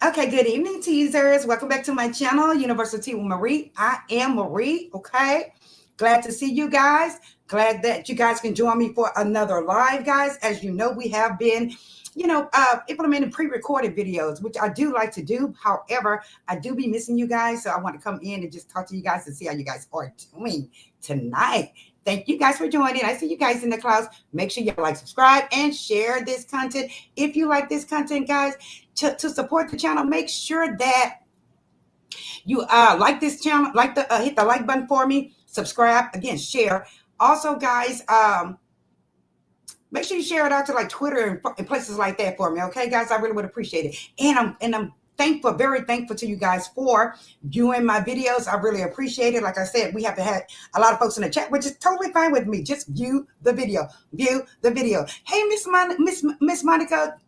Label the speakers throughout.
Speaker 1: Okay, good evening, teasers. Welcome back to my channel, University with Marie. I am Marie, okay? Glad to see you guys. Glad that you guys can join me for another live, guys. As you know, we have been, implementing pre-recorded videos, which I do like to do. However, I do be missing you guys, so I want to come in and just talk to you guys and see how you guys are doing tonight. Thank you guys for joining. I see you guys in the clouds. Make sure you like, subscribe, and share this content. If you like this content, guys, to support the channel, make sure that you like this channel, like the hit the like button for me, subscribe, again, share. Also, guys, make sure you share it out to like Twitter and places like that for me, okay, guys? I really would appreciate it. And I'm thankful, very thankful to you guys for viewing my videos. I really appreciate it. Like I said, we haven't had a lot of folks in the chat, which is totally fine with me. Just view the video. View the video. Hey, Miss Monica,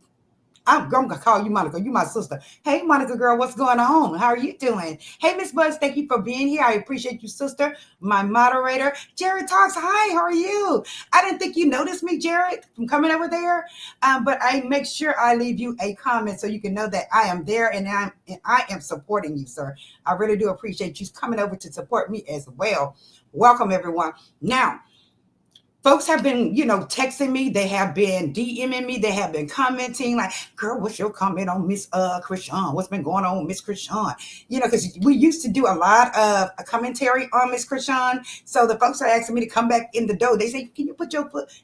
Speaker 1: I'm gonna call you Monica. You my sister. Hey, Monica girl, what's going on? How are you doing? Hey, Miss Buzz, thank you for being here. I appreciate you, sister. My moderator, Jared Talks. Hi, how are you? I didn't think you noticed me, Jared, from coming over there. But I make sure I leave you a comment so you can know that I am there and I am supporting you, sir. I really do appreciate you coming over to support me as well. Welcome, everyone. Now, folks have been, texting me. They have been DMing me. They have been commenting like, girl, what's your comment on Miss Chrisean? What's been going on with Miss Chrisean? Because we used to do a lot of a commentary on Miss Chrisean. So the folks are asking me to come back in the door. They say, can you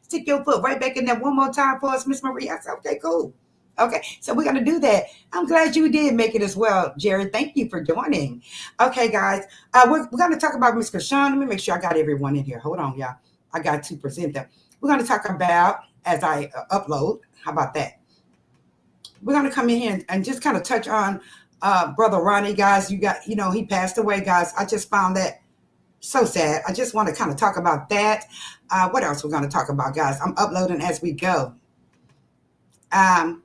Speaker 1: stick your foot right back in there one more time for us, Miss Marie? I said, okay, cool. Okay, so we're gonna do that. I'm glad you did make it as well, Jared. Thank you for joining. Okay, guys, we're gonna talk about Miss Chrisean. Let me make sure I got everyone in here. Hold on, y'all. I got to present them. We're going to talk about as I upload. How about that? We're going to come in here and just kind of touch on Brother Ronnie, guys. He passed away, guys. I just found that so sad. I just want to kind of talk about that. What else we're going to talk about, guys? I'm uploading as we go. And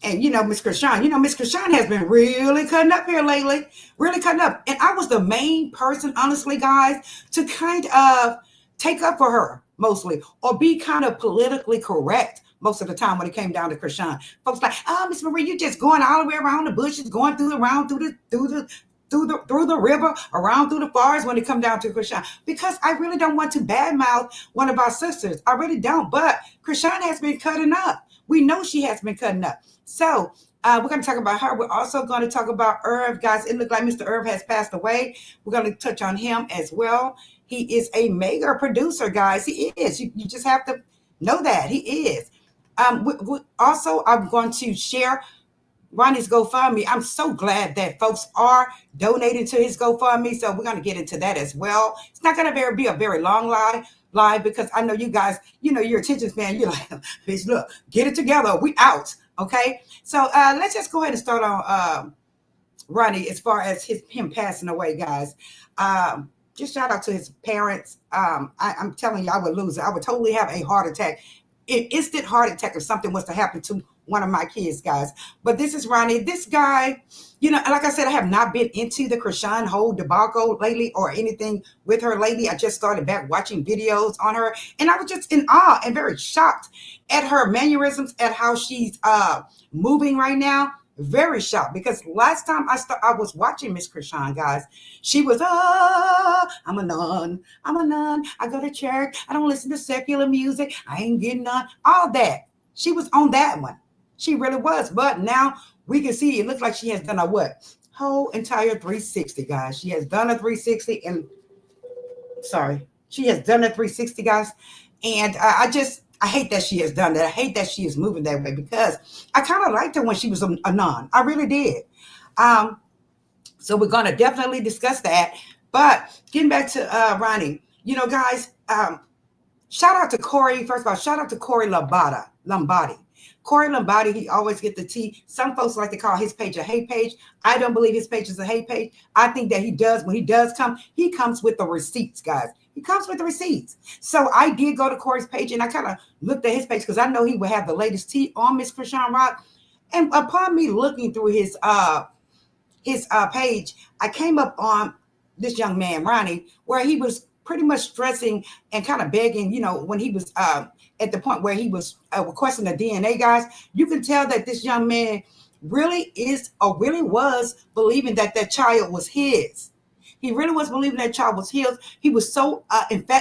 Speaker 1: Miss Chrisean, Miss Chrisean has been really cutting up here lately, really cutting up. And I was the main person, honestly, guys, to kind of take up for her mostly, or be kind of politically correct most of the time when it came down to Chrisean. Folks like, oh, Miss Marie, you just going all the way around the bushes, going through the river, around through the forest when it come down to Chrisean. Because I really don't want to badmouth one of our sisters. I really don't. But Chrisean has been cutting up. We know she has been cutting up. So we're going to talk about her. We're also going to talk about Irv, guys. It looked like Mr. Irv has passed away. We're going to touch on him as well. He is a mega producer, guys. He is. You just have to know that. He is. Also, I'm going to share Ronnie's GoFundMe. I'm so glad that folks are donating to his GoFundMe. So we're going to get into that as well. It's not going to be a very long live because I know you guys, your attention span. You're like, bitch, look, get it together. We out. Okay. So let's just go ahead and start on Ronnie as far as him passing away, guys. Just shout out to his parents. I'm telling you, I would lose it. I would totally have a heart attack, an instant heart attack if something was to happen to one of my kids, guys. But this is Ronnie. This guy, like I said, I have not been into the Chrisean whole debacle lately or anything with her lately. I just started back watching videos on her, and I was just in awe and very shocked at her mannerisms, at how she's moving right now. Very shocked because last time I was watching Miss Chrisean, guys, she was I'm a nun, I go to church, I don't listen to secular music, I ain't getting none, all that. She was on that one. She really was. But now we can see it looks like she has done a what? Whole entire 360, guys. She has done a 360 and she has done a 360, guys. And I hate that she has done that. I hate that she is moving that way because I kind of liked her when she was a nun. I really did. So we're going to definitely discuss that. But getting back to Ronnie, guys, shout out to Corey. First of all, shout out to Corey Lombardi. Corey Lombardi, he always get the tea. Some folks like to call his page a hate page. I don't believe his page is a hate page. I think that when he does come, he comes with the receipts, guys. He comes with the receipts. So I did go to Corey's page and I kind of looked at his page because I know he would have the latest tea on Miss Chrisean Rock. And upon me looking through his page, I came up on this young man, Ronnie, where he was pretty much stressing and kind of begging, when he was at the point where he was requesting the DNA, guys. You can tell that this young man really is or really was believing that that child was his. He really was believing that child was his. He was so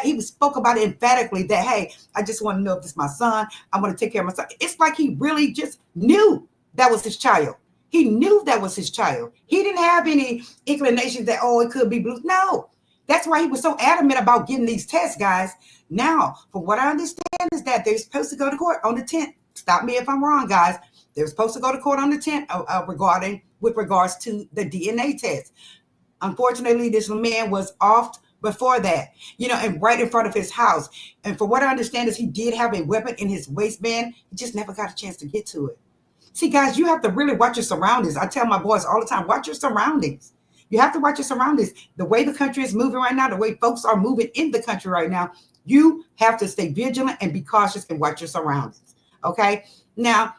Speaker 1: he spoke about it emphatically that, hey, I just want to know if this is my son. I want to take care of my son. It's like he really just knew that was his child. He knew that was his child. He didn't have any inclination that, oh, it could be blue. No. That's why he was so adamant about getting these tests, guys. Now, from what I understand is that they're supposed to go to court on the 10th. Stop me if I'm wrong, guys. They're supposed to go to court on the 10th with regards to the DNA test. Unfortunately, this man was off before that, and right in front of his house. And for what I understand is he did have a weapon in his waistband. He just never got a chance to get to it. See, guys, you have to really watch your surroundings. I tell my boys all the time, watch your surroundings. You have to watch your surroundings. The way the country is moving right now, the way folks are moving in the country right now, you have to stay vigilant and be cautious and watch your surroundings. Okay? Now,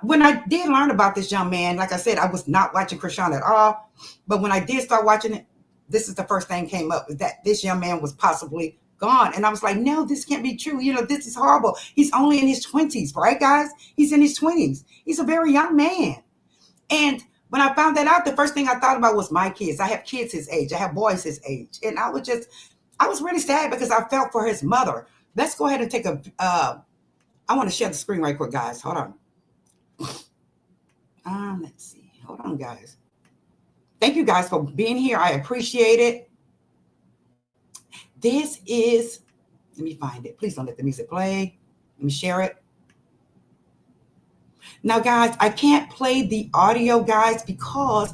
Speaker 1: when I did learn about this young man, like I said, I was not watching Chrisean at all. But when I did start watching it, this is the first thing came up, is that this young man was possibly gone. And I was like, no, this can't be true. This is horrible. He's only in his 20s, right, guys? He's in his 20s. He's a very young man. And when I found that out, the first thing I thought about was my kids. I have kids his age. I have boys his age. And I was really sad because I felt for his mother. Let's go ahead and take I want to share the screen right quick, guys. Hold on. Let's see. Hold on, guys. Thank you guys for being here. I appreciate it. This is, let me find it. Please don't let the music play. Let me share it. Now, guys, I can't play the audio, guys, because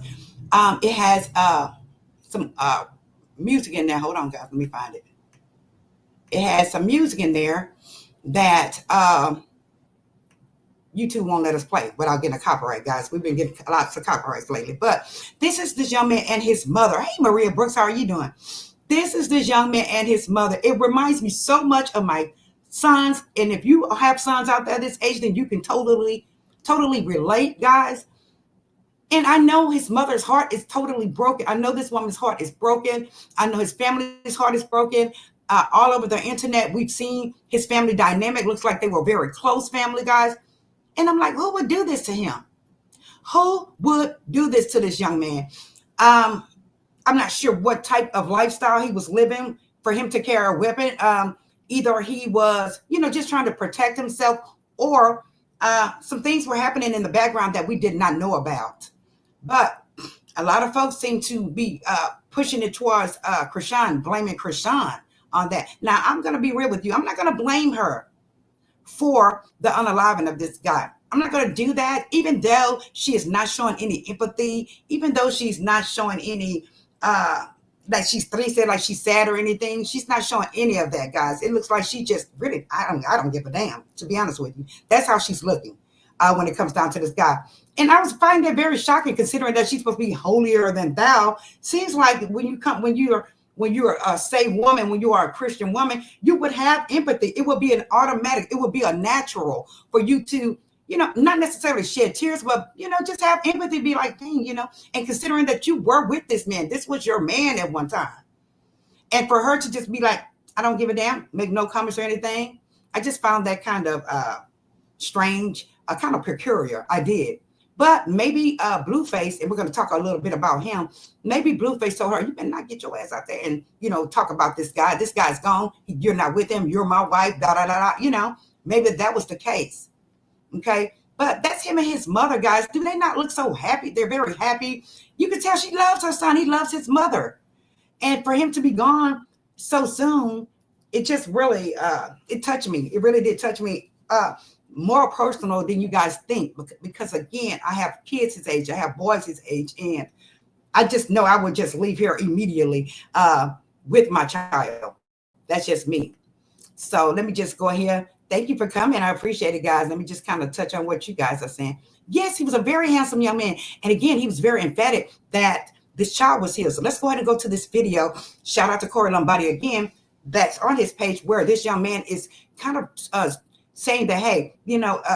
Speaker 1: it has some music in there. Hold on, guys. Let me find it. It has some music in there that YouTube won't let us play without getting a copyright, guys. We've been getting lots of copyrights lately. But this is this young man and his mother. Hey, Maria Brooks, how are you doing? This is this young man and his mother. It reminds me so much of my sons. And if you have sons out there this age, then you can totally relate, guys. And I know his mother's heart is totally broken. I know this woman's heart is broken. I know his family's heart is broken. All over the internet, we've seen his family dynamic. Looks like they were very close family, guys. And I'm like, who would do this to him? Who would do this to this young man? I'm not sure what type of lifestyle he was living for him to carry a weapon. Either he was, just trying to protect himself, or some things were happening in the background that we did not know about. But a lot of folks seem to be pushing it towards Chrisean, blaming Chrisean on that. Now, I'm going to be real with you. I'm not going to blame her for the unaliving of this guy. I'm not going to do that, even though she is not showing any empathy, even though she's not showing any, like she's like she's sad or anything. She's not showing any of that, guys. It looks like she just really, I don't give a damn, to be honest with you. That's how she's looking when it comes down to this guy. And I was finding that very shocking, considering that she's supposed to be holier than thou. Seems like when you're a saved woman, when you are a Christian woman, you would have empathy. It would be an automatic. It would be a natural for you to, not necessarily shed tears, but, just have empathy, be like, dang, and considering that you were with this man, this was your man at one time. And for her to just be like, I don't give a damn, make no comments or anything. I just found that kind of strange, kind of peculiar. I did. But maybe Blueface, and we're going to talk a little bit about him. Maybe Blueface told her, you better not get your ass out there and, talk about this guy. This guy's gone. You're not with him. You're my wife, da, da, da, da. Maybe that was the case. Okay. But that's him and his mother, guys. Do they not look so happy? They're very happy. You can tell she loves her son. He loves his mother. And for him to be gone so soon, it just really, it touched me. It really did touch me. More personal than you guys think, because again, I have kids his age, I have boys his age, and I just know I would just leave here immediately with my child. That's just me. So let me just go ahead. Thank you for coming. I appreciate it, guys. Let me just kind of touch on what you guys are saying. Yes, he was a very handsome young man. And again, he was very emphatic that this child was his. So let's go ahead and go to this video. Shout out to Corey Lombardi again. That's on his page, where this young man is kind of saying that, hey,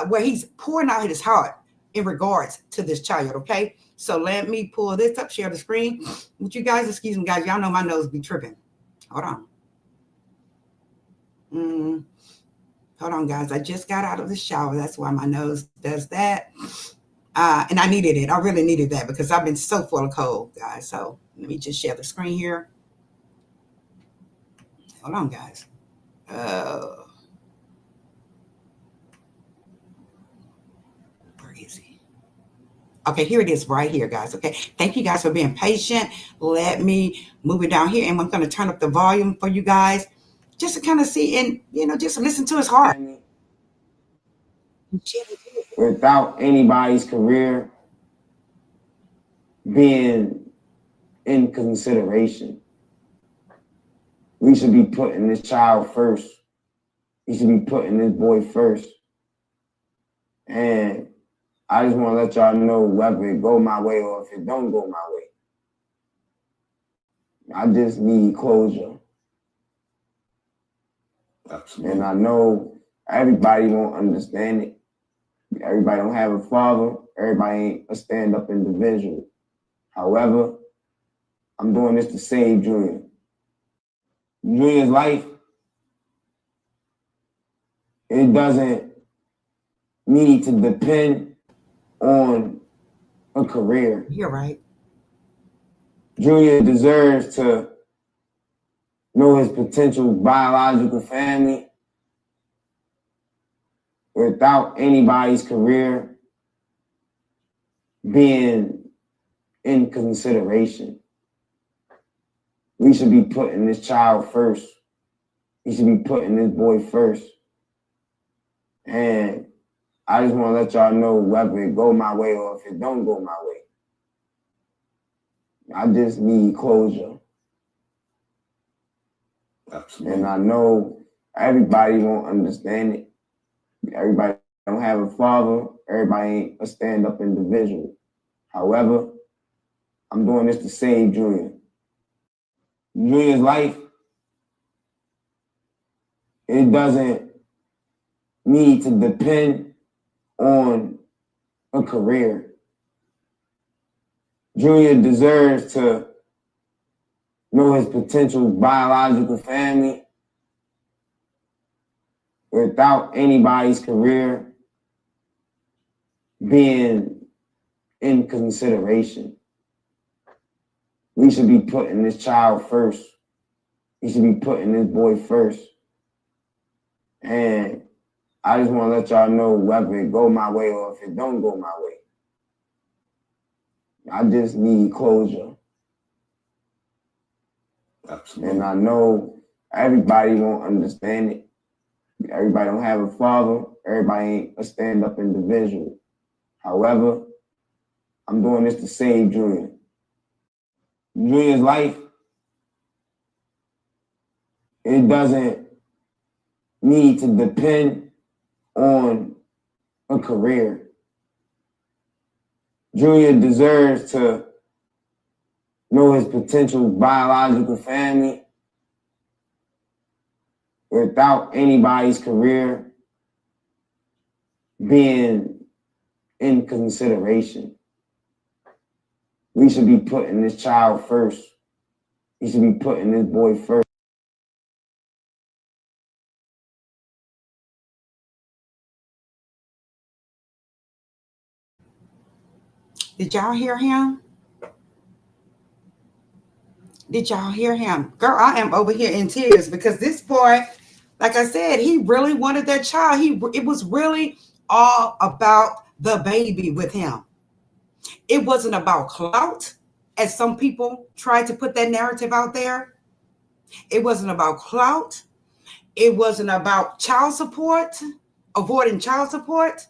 Speaker 1: where he's pouring out his heart in regards to this child, okay? So let me pull this up, share the screen with you guys. Excuse me, guys. Y'all know my nose be tripping. Hold on. Hold on, guys. I just got out of the shower. That's why my nose does that. And I needed it. I really needed that because I've been so full of cold, guys. So let me just share the screen here. Hold on, guys. Where is he? Okay, here it is right here, guys. Okay, thank you guys for being patient. Let me move it down here, and I'm going to turn up the volume for you guys just to kind of see and, just listen to his heart.
Speaker 2: Without anybody's career being in consideration, we should be putting this child first. We should be putting this boy first. And I just want to let y'all know whether it go my way or if it don't go my way. I just need closure. Absolutely. And I know everybody won't understand it. Everybody don't have a father. Everybody ain't a stand-up individual. However, I'm doing this to save Junior. Junior's life, it doesn't need to depend on a career.
Speaker 1: You're right.
Speaker 2: Junior deserves to know his potential biological family without anybody's career being in consideration. We should be putting this child first. We should be putting this boy first. And I just want to let y'all know whether it go my way or if it don't go my way. I just need closure. Absolutely. And I know everybody won't understand it. Everybody don't have a father. Everybody ain't a stand-up individual. However, I'm doing this to save Junior. Junior's life, it doesn't need to depend on a career. Junior deserves to know his potential biological family without anybody's career being in consideration. We should be putting this child first. We should be putting this boy first. And I just want to let y'all know whether it go my way or if it don't go my way. I just need closure. Absolutely. And I know everybody won't understand it. Everybody don't have a father. Everybody ain't a stand-up individual. However, I'm doing this to save Junior. Junior's life, it doesn't need to depend on a career. Junior deserves to know his potential biological family without anybody's career being in consideration. We should be putting this child first. We should be putting this boy first.
Speaker 1: Did y'all hear him? Did y'all hear him? Girl, I am over here in tears because this boy, like I said, he really wanted that child. It was really all about the baby with him. It wasn't about clout, as some people tried to put that narrative out there. It wasn't about clout. It wasn't about child support, avoiding child support.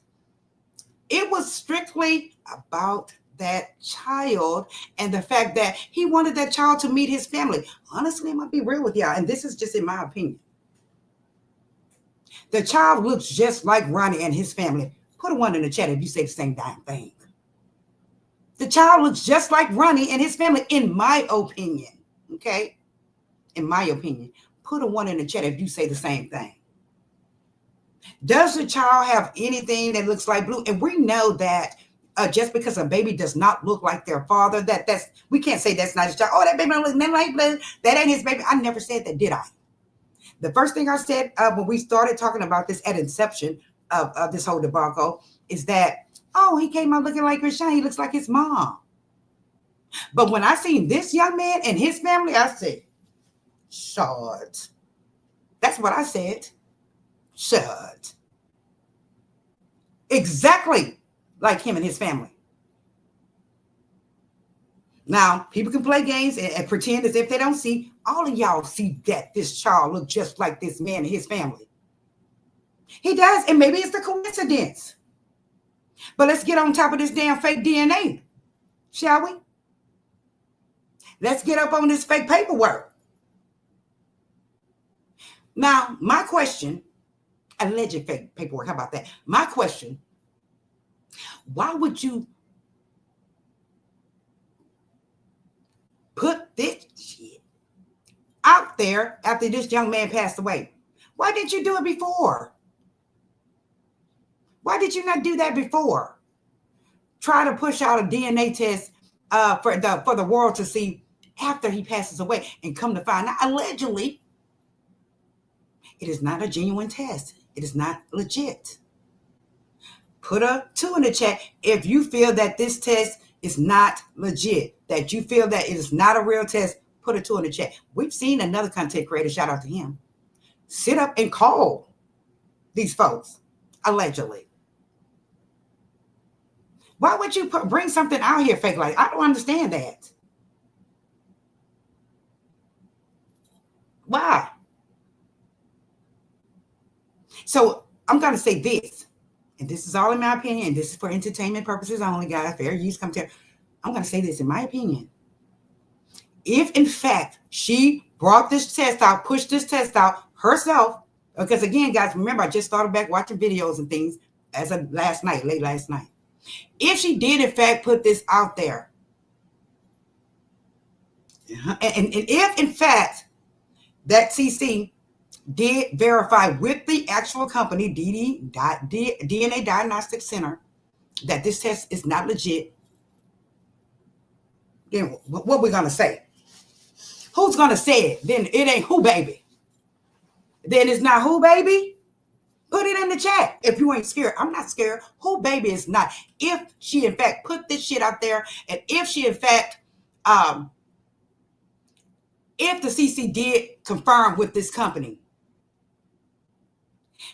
Speaker 1: It was strictly about that child and the fact that he wanted that child to meet his family. Honestly, I'm going to be real with y'all, and this is just in my opinion. The child looks just like Ronnie and his family. Put a one in the chat if you say the same damn thing. The child looks just like Ronnie and his family, in my opinion. Okay? In my opinion. Put a one in the chat if you say the same thing. Does the child have anything that looks like Blue? And we know that just because a baby does not look like their father, that's we can't say that's not his child. Oh, that baby don't look nothing like Blue. That ain't his baby. I never said that, did I? The first thing I said when we started talking about this at inception of this whole debacle is that Oh, he came out looking like Chrisean. He looks like his mom. But when I seen this young man and his family, I said, shut. That's what I said. Shut. Exactly like him and his family. Now, people can play games and pretend as if they don't see. All of y'all see that this child look just like this man and his family. He does, and maybe it's a coincidence. But let's get on top of this damn fake DNA, shall we? Let's get up on this fake paperwork. Now, my question, alleged fake paperwork, how about that? My question, why would you put this shit out there after this young man passed away? Why didn't you do it before? Why did you not do that before? Try to push out a DNA test for the world to see after he passes away, and come to find out, allegedly, it is not a genuine test. It is not legit. Put a 2 in the chat if you feel that this test is not legit, that you feel that it is not a real test. Put a 2 in the chat. We've seen another content creator, shout out to him, sit up and call these folks, allegedly. Why would you bring something out here fake like? I don't understand that. Why? So I'm going to say this, and this is all in my opinion, and this is for entertainment purposes only, guys, fair use commentary. I'm going to say this in my opinion. If, in fact, she brought this test out, pushed this test out herself, because, again, guys, remember, I just started back watching videos and things as of last night, late last night. If she did, in fact, put this out there, and if, in fact, that CC did verify with the actual company, DNA Diagnostic Center, that this test is not legit, then what we're going to say? Who's going to say it? Then it ain't who, baby. Then it's not who, baby. Put it in the chat if you ain't scared. I'm not scared. Who, baby, is not. If she, in fact, put this shit out there, and if she, in fact, if the CC did confirm with this company,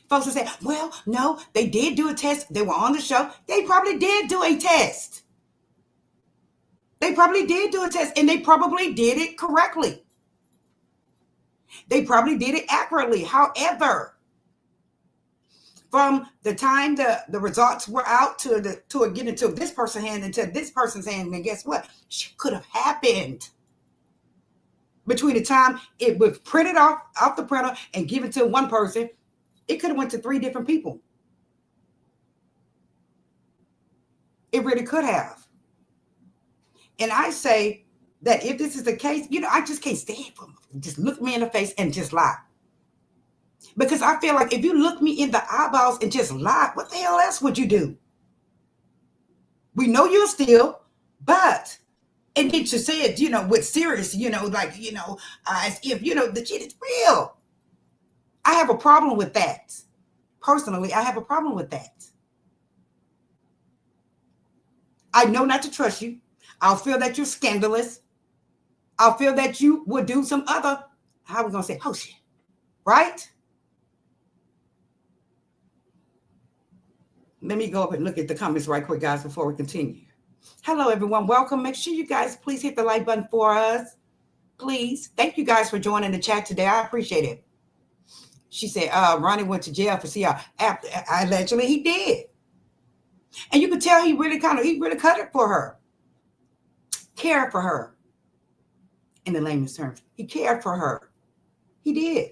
Speaker 1: folks will say, well, no, they did do a test. They were on the show. They probably did do a test. They probably did do a test, and they probably did it correctly. They probably did it accurately. However, from the time the results were out to getting to this person's hand and to this person's hand, and guess what? Shit could have happened between the time it was printed off the printer and given to one person. It could have went to 3 different people. It really could have. And I say that if this is the case, I just can't stand for them. Just look me in the face and just lie. Because I feel like if you look me in the eyeballs and just lie, what the hell else would you do? We know you'll steal, but, and then to say it, with serious, as if, the shit is real. I have a problem with that. Personally, I have a problem with that. I know not to trust you. I'll feel that you're scandalous. I'll feel that you would do some other, how are we going to say, oh shit, right? Let me go up and look at the comments right quick, guys, before we continue. Hello, everyone. Welcome. Make sure you guys please hit the like button for us. Please. Thank you guys for joining the chat today. I appreciate it. She said, Ronnie went to jail for CR. Allegedly, he did. And you could tell he really cut it for her. Cared for her. In the layman's terms. He cared for her. He did.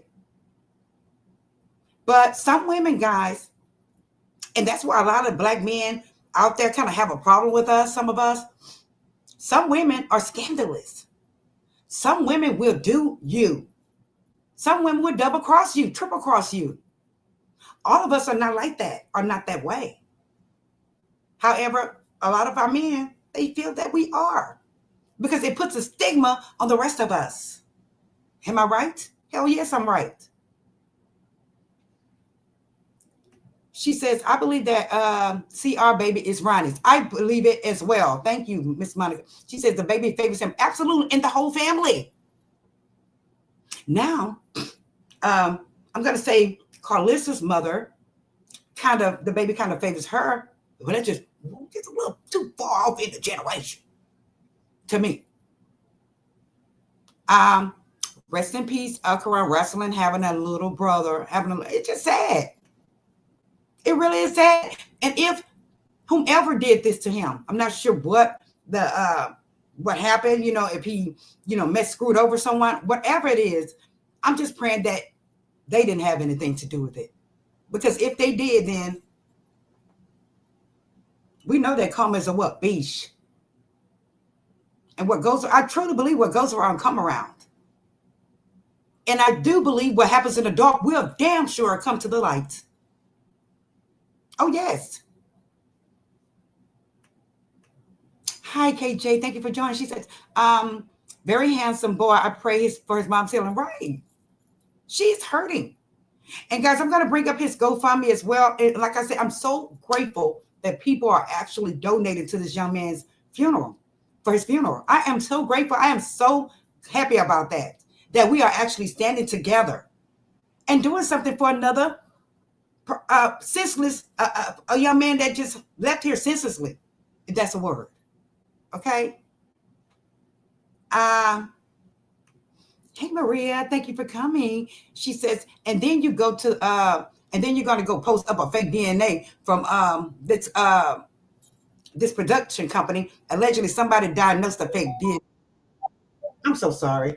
Speaker 1: But some women, guys, and that's why a lot of black men out there kind of have a problem with us, some of us. Some women are scandalous. Some women will do you. Some women will double cross you, triple cross you. All of us are not like that, are not that way. However, a lot of our men, they feel that we are because it puts a stigma on the rest of us. Am I right? Hell yes, I'm right. She says, I believe that CR baby is Ronnie's. I believe it as well. Thank you, Miss Monica. She says the baby favors him. Absolutely. And the whole family. Now, I'm going to say Karlissa's mother, the baby kind of favors her. But that just gets a little too far off in the generation to me. Rest in peace, Karan Wrestling having a little brother. It's just sad. It really is sad. And if whomever did this to him, I'm not sure what happened, if he, screwed over someone, whatever it is, I'm just praying that they didn't have anything to do with it. Because if they did, then we know that karma is a what? Beach. And I truly believe what goes around come around. And I do believe what happens in the dark will damn sure come to the light. Oh, yes. Hi, KJ. Thank you for joining. She says, very handsome boy. I pray for his mom's healing. Right. She's hurting. And guys, I'm going to bring up his GoFundMe as well. And like I said, I'm so grateful that people are actually donating to this young man's funeral, for his funeral. I am so grateful. I am so happy about that we are actually standing together and doing something for another senseless, a young man that just left here senselessly, if that's a word. Okay. Hey, Maria, thank you for coming. She says, and then you go to, and then you're going to go post up a fake DNA from this production company. Allegedly, somebody diagnosed a fake DNA. I'm so sorry.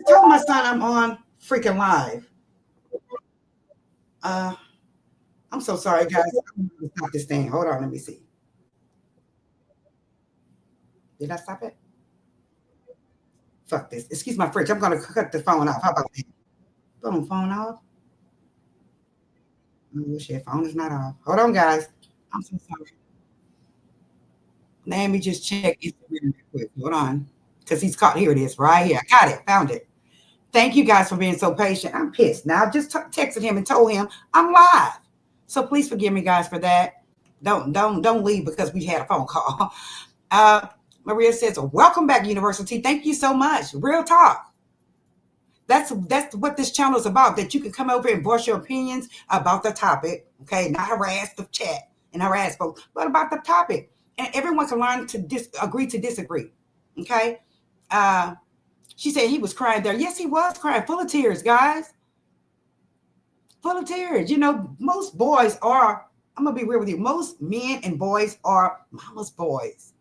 Speaker 1: Tell my son I'm on freaking live. I'm so sorry, guys. I'm going to stop this thing. Hold on, let me see. Did I stop it? Fuck this. Excuse my French. I'm going to cut the phone off. How about that? Boom, phone off. Oh, shit, phone is not off. Hold on, guys. I'm so sorry. Let me just check Instagram real quick. Hold on. Because he's caught. Here it is, right here. I got it. Found it. Thank you guys for being so patient. I'm pissed. Now, I just texted him and told him I'm live. So please forgive me, guys, for that. Don't leave because we had a phone call. Maria says, welcome back, University. Thank you so much. Real talk. That's what this channel is about, that you can come over and voice your opinions about the topic. Okay, not harass the chat and harass folks, but about the topic. And everyone can learn to agree to disagree. Okay. She said he was crying there. Yes, he was crying, full of tears, guys. Full of tears. Most boys are, I'm going to be real with you, most men and boys are mama's boys.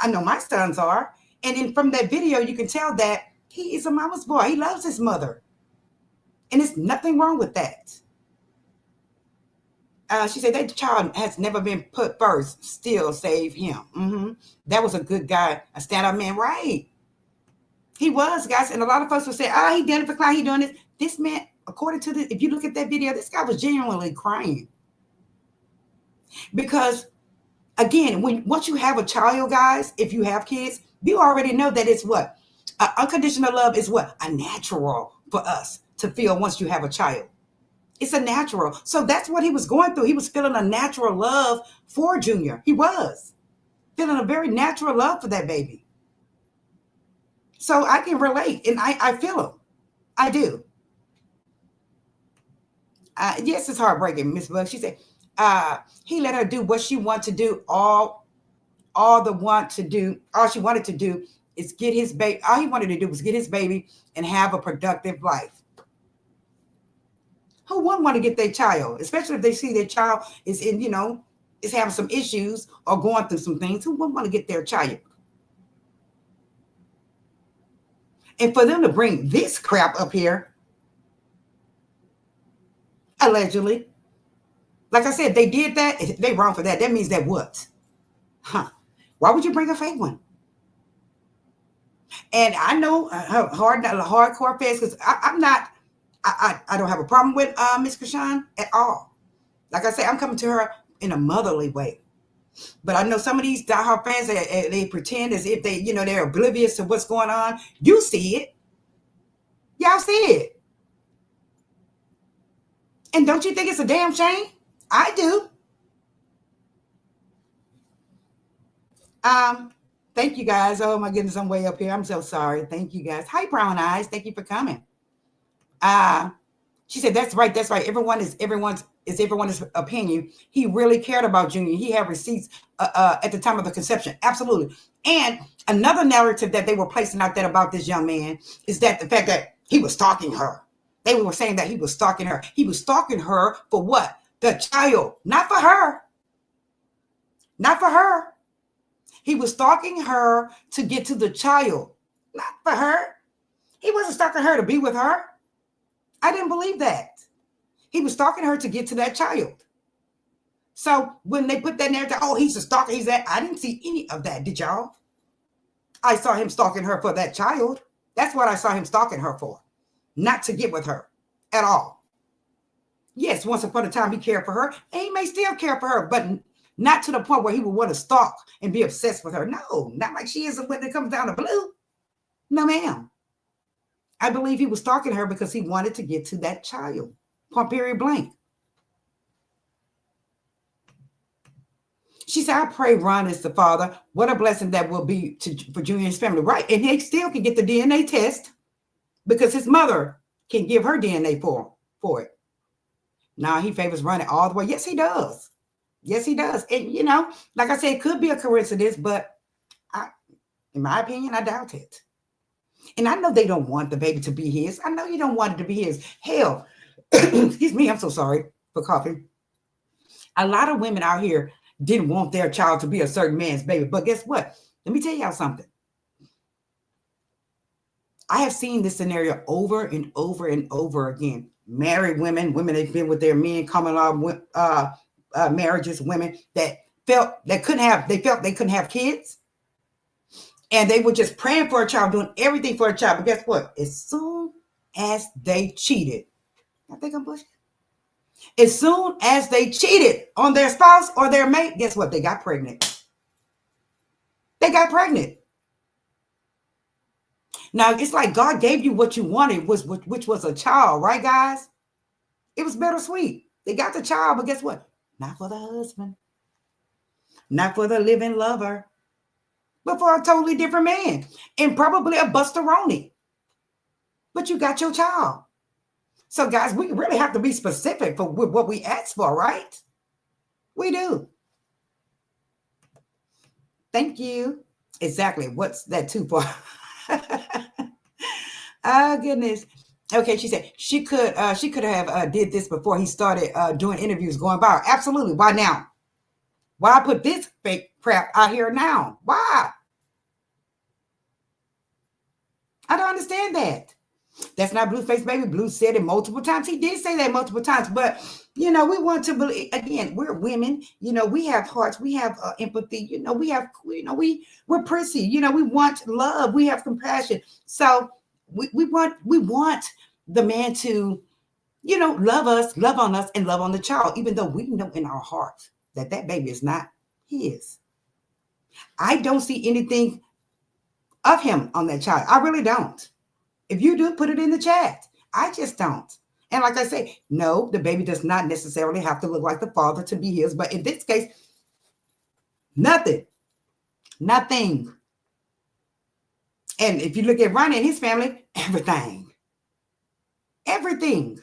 Speaker 1: I know my sons are. And then from that video, you can tell that he is a mama's boy. He loves his mother. And there's nothing wrong with that. She said that child has never been put first. Still save him. Mm-hmm. That was a good guy, a stand-up man, right? He was, guys. And a lot of folks will say, he did it for clown, he doing this. This man, according to this, if you look at that video, this guy was genuinely crying. Because, again, once you have a child, guys, if you have kids, you already know that it's what? Unconditional love is what? A natural for us to feel once you have a child. It's a natural. So that's what he was going through. He was feeling a natural love for Junior. He was feeling a very natural love for that baby. So I can relate, and I feel him. I do. Yes, it's heartbreaking, Miss Bug. She said he let her do what she wanted to do. All she wanted to do is get his baby. All he wanted to do was get his baby and have a productive life. Who wouldn't want to get their child, especially if they see their child is is having some issues or going through some things? Who wouldn't want to get their child? And for them to bring this crap up here, allegedly, like I said, they did that. If they wrong for that, that means that what? Why would you bring a fake one? And I know hardcore fans, because I'm not, I don't have a problem with Miss Chrisean at all. Like I said, I'm coming to her in a motherly way. But I know some of these diehard fans, they pretend as if they're oblivious to what's going on. You see it. Y'all see it. And don't you think it's a damn shame? I do. Um, Thank you guys. Oh my goodness, I'm way up here. I'm so sorry. Thank you guys. Hi, Brown Eyes. Thank you for coming. Uh, she said, "That's right. That's right. Everyone's opinion. He really cared about Junior. He had receipts at the time of the conception. Absolutely. And another narrative that they were placing out there about this young man is that the fact that he was stalking her. They were saying that he was stalking her. He was stalking her for what? The child, not for her. Not for her. He was stalking her to get to the child, not for her. He wasn't stalking her to be with her. I didn't believe that. He was stalking her to get to that child. So when they put that narrative, oh, he's a stalker, he's that, I didn't see any of that, did y'all? I saw him stalking her for that child. That's what I saw him stalking her for, not to get with her at all. Yes, once upon a time he cared for her, and he may still care for her, but not to the point where he would want to stalk and be obsessed with her. No, not like she is when it comes down to Blue. No, ma'am. I believe he was stalking her because he wanted to get to that child. Point period blank. She said, I pray Ron is the father. What a blessing that will be for Junior and his family. Right. And he still can get the DNA test because his mother can give her DNA for it. Now he favors Ronnie all the way. Yes, he does. Yes, he does. And, you know, like I said, it could be a coincidence, but in my opinion, I doubt it. And I know they don't want the baby to be his. I know you don't want it to be his. Hell, excuse me, I'm so sorry for coughing. A lot of women out here didn't want their child to be a certain man's baby. But guess what? Let me tell y'all something. I have seen this scenario over and over and over again. Married women they've been with their men, common law marriages, women that felt they couldn't have kids. And they were just praying for a child, doing everything for a child. But guess what? As soon as they cheated, I think I'm pushing. As soon as they cheated on their spouse or their mate, guess what? They got pregnant. They got pregnant. Now, it's like God gave you what you wanted, which was a child, right, guys? It was bittersweet. They got the child, but guess what? Not for the husband. Not for the living lover. But for a totally different man. And probably a Buster Ronnie. But you got your child. So, guys, we really have to be specific for what we ask for, right? We do. Thank you. Exactly. What's that too for? Oh, goodness. Okay, she said she could have did this before he started doing interviews going viral. Absolutely. Why now? Why put this fake crap out here now? Why? I don't understand that. That's not Blueface, baby. Blue said it multiple times. He did say that multiple times, but you know, we want to believe. Again, we're women. You know, we have hearts. We have empathy. You know, we're prissy. You know, we want love. We have compassion. So we want the man to, you know, love us, love on us, and love on the child, even though we know in our hearts that baby is not his. I don't see anything of him on that child. I really don't. If you do, put it in the chat. I just don't. And like I say, no, the baby does not necessarily have to look like the father to be his. But in this case, nothing. Nothing. And if you look at Ronnie and his family, everything. Everything.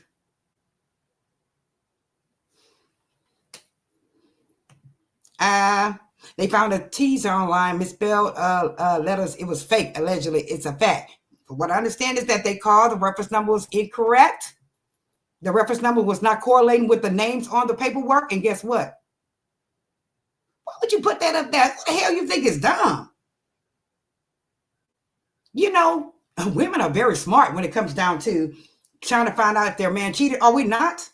Speaker 1: They found a teaser online, misspelled letters. It was fake, allegedly. It's a fact. But what I understand is that they called, the reference number was incorrect. The reference number was not correlating with the names on the paperwork. And guess what? Why would you put that up there? What the hell you think is dumb? You know, women are very smart when it comes down to trying to find out if their man cheated. Are we not?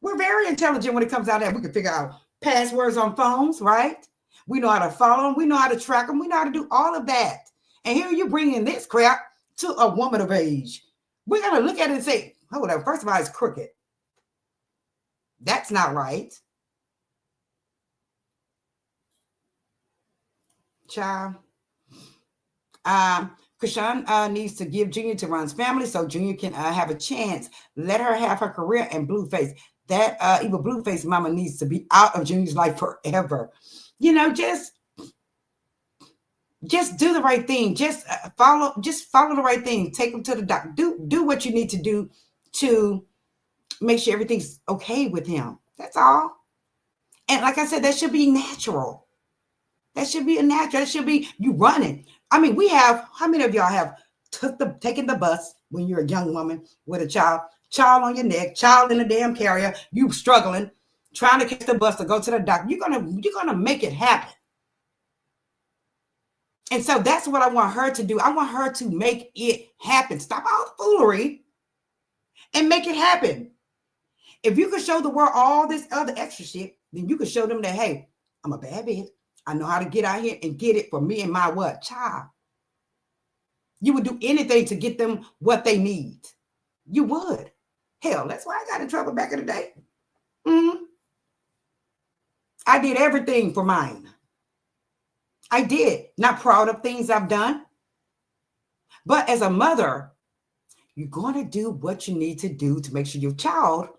Speaker 1: We're very intelligent when it comes down to that. We can figure out passwords on phones, right? We know how to follow them. We know how to track them. We know how to do all of that. And here you bring in this crap to a woman of age. We're going to look at it and say, hold on, first of all, it's crooked. That's not right. Child. Chrisean needs to give Junior to Ron's family so Junior can have a chance. Let her have her career and Blueface. that evil Blueface mama needs to be out of Junior's life forever. You know, just do the right thing. Just follow the right thing. Take him to the doctor. Do what you need to do to make sure everything's okay with him. That's all. And like I said, that should be natural. That should be a natural. That should be you running. I mean, how many of y'all have taken the bus when you're a young woman with a child on your neck, child in a damn carrier, you struggling, trying to catch the bus to go to the doctor. You're gonna make it happen. And so that's what I want her to do. I want her to make it happen. Stop all the foolery and make it happen. If you could show the world all this other extra shit, then you could show them that, hey, I'm a bad bitch. I know how to get out here and get it for me and my what? Child. You would do anything to get them what they need. You would. Hell, that's why I got in trouble back in the day. I did everything for mine. I did. Not proud of things I've done. But as a mother, you're going to do what you need to do to make sure your child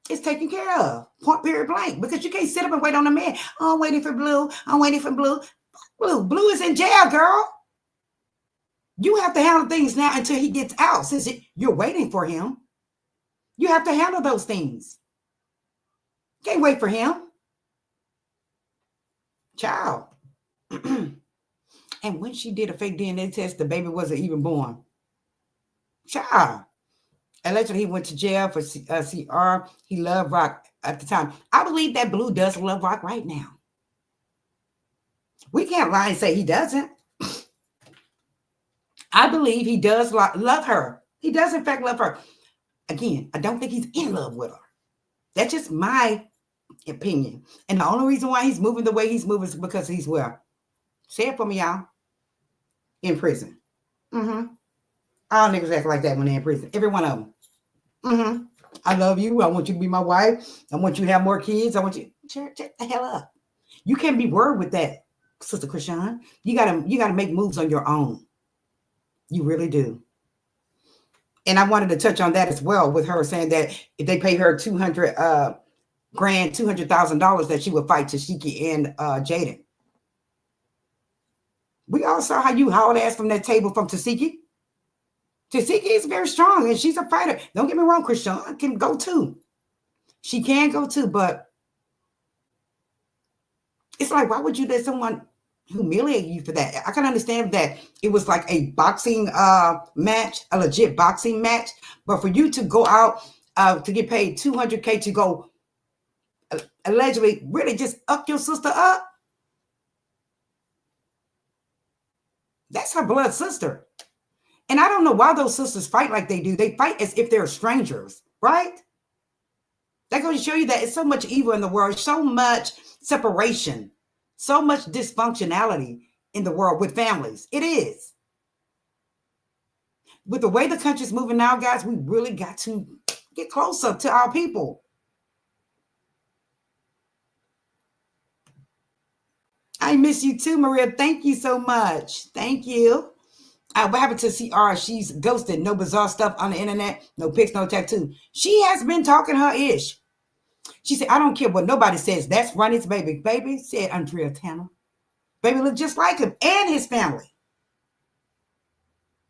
Speaker 1: is taken care of. Point, period, blank. Because you can't sit up and wait on a man. Oh, I'm waiting for Blue. I'm waiting for Blue. Blue is in jail, girl. You have to handle things now until he gets out. Since you're waiting for him, you have to handle those things. Can't wait for him. Child. And when she did a fake DNA test, the baby wasn't even born. Child. Allegedly, he went to jail for CR. He loved rock at the time. I believe that Blue does love rock right now. We can't lie and say he doesn't. I believe he does love her. He does, in fact, love her. Again, I don't think he's in love with her. That's just my opinion. And the only reason why he's moving the way he's moving is because he's well. Say it for me, y'all. In prison. All niggas act like that when they're in prison. Every one of them. I love you. I want you to be my wife. I want you to have more kids. I want you. Shut the hell up. You can't be worried with that, Sister Chrisean. You gotta make moves on your own. You really do. And I wanted to touch on that as well with her saying that if they pay her $200,000, that she would fight Tashiki and Jaden. We all saw how you hauled ass from that table from Tashiki. Tashiki is very strong and she's a fighter. Don't get me wrong, Chrisean can go too. She can go too, but it's like, why would you let someone humiliate you for that? I can understand that it was like a boxing match, a legit boxing match, but for you to go out to get paid $200K to go allegedly really just up your sister up, that's her blood sister. And I don't know why those sisters fight like they do. They fight as if they're strangers, right? That goes to show you that it's so much evil in the world, so much separation, so much dysfunctionality in the world with families. It is. With the way the country's moving now, guys, we really got to get closer to our people. I miss you too, Maria. Thank you so much. Thank you. What happened to CR? She's ghosted. No bizarre stuff on the internet. No pics, no tattoo. She has been talking her ish. She said, I don't care what nobody says. That's Ronnie's baby. Baby, said Andrea Tanner. Baby look just like him and his family.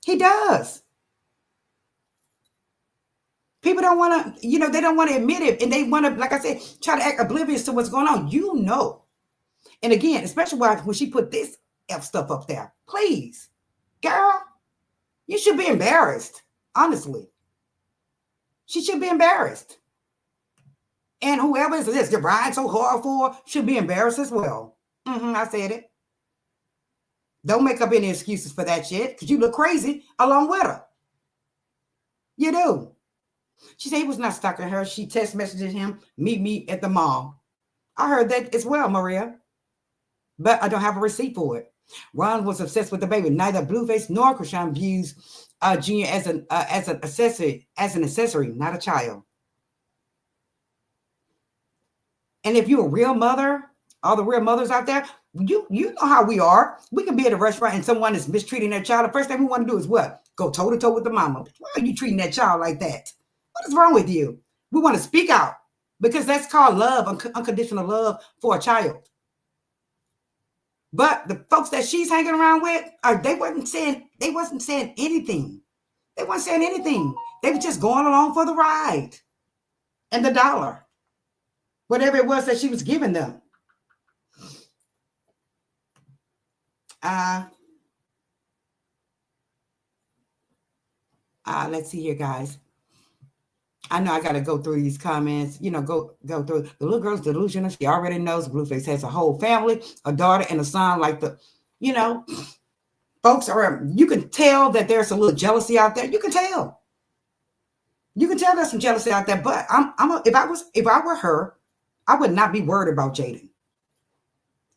Speaker 1: He does. People don't want to, they don't want to admit it. And they want to, like I said, try to act oblivious to what's going on. You know. And again, especially when she put this F stuff up there. Please. Girl, you should be embarrassed. Honestly. She should be embarrassed. And whoever is this, you're riding so hard for, should be embarrassed as well. I said it. Don't make up any excuses for that shit, because you look crazy along with her. You do. She said he was not stalking her. She text messaged him, meet me at the mall. I heard that as well, Maria. But I don't have a receipt for it. Ron was obsessed with the baby. Neither Blueface nor Chrisean views Junior as an accessory, not a child. And if you're a real mother, all the real mothers out there, you know how we are. We can be at a restaurant and someone is mistreating their child. The first thing we want to do is what? Go toe to toe with the mama. Why are you treating that child like that? What is wrong with you? We want to speak out. because that's called love, unconditional love for a child. But the folks that she's hanging around with, they wasn't saying anything. They weren't saying anything. They were just going along for the ride and the dollar, whatever it was that she was giving them. Let's see here, guys. I know I got to go through these comments, go through. The little girl's delusional. She already knows Blueface has a whole family, a daughter and a son. Like folks you can tell that there's a little jealousy out there. You can tell there's some jealousy out there. But if I were her, I would not be worried about Jaden.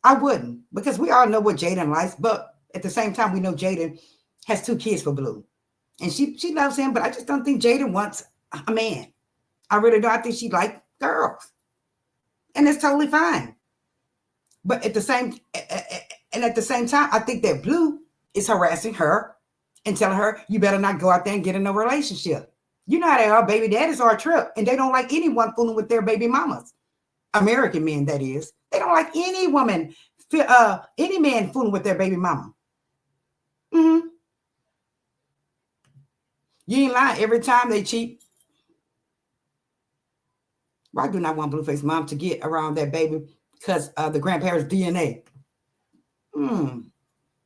Speaker 1: I wouldn't, because we all know what Jaden likes. But at the same time, we know Jaden has 2 kids for Blue, and she loves him. But I just don't think Jaden wants a man. I really don't. I think she likes girls, and it's totally fine. But at the same time, I think that Blue is harassing her and telling her, you better not go out there and get in a relationship. You know how they are. Baby daddies are a trip, and they don't like anyone fooling with their baby mamas. American men, that is. They don't like any man fooling with their baby mama. Mm-hmm. You ain't lying. Every time they cheat. Well, I do not want Blueface mom to get around that baby because the grandparents' DNA.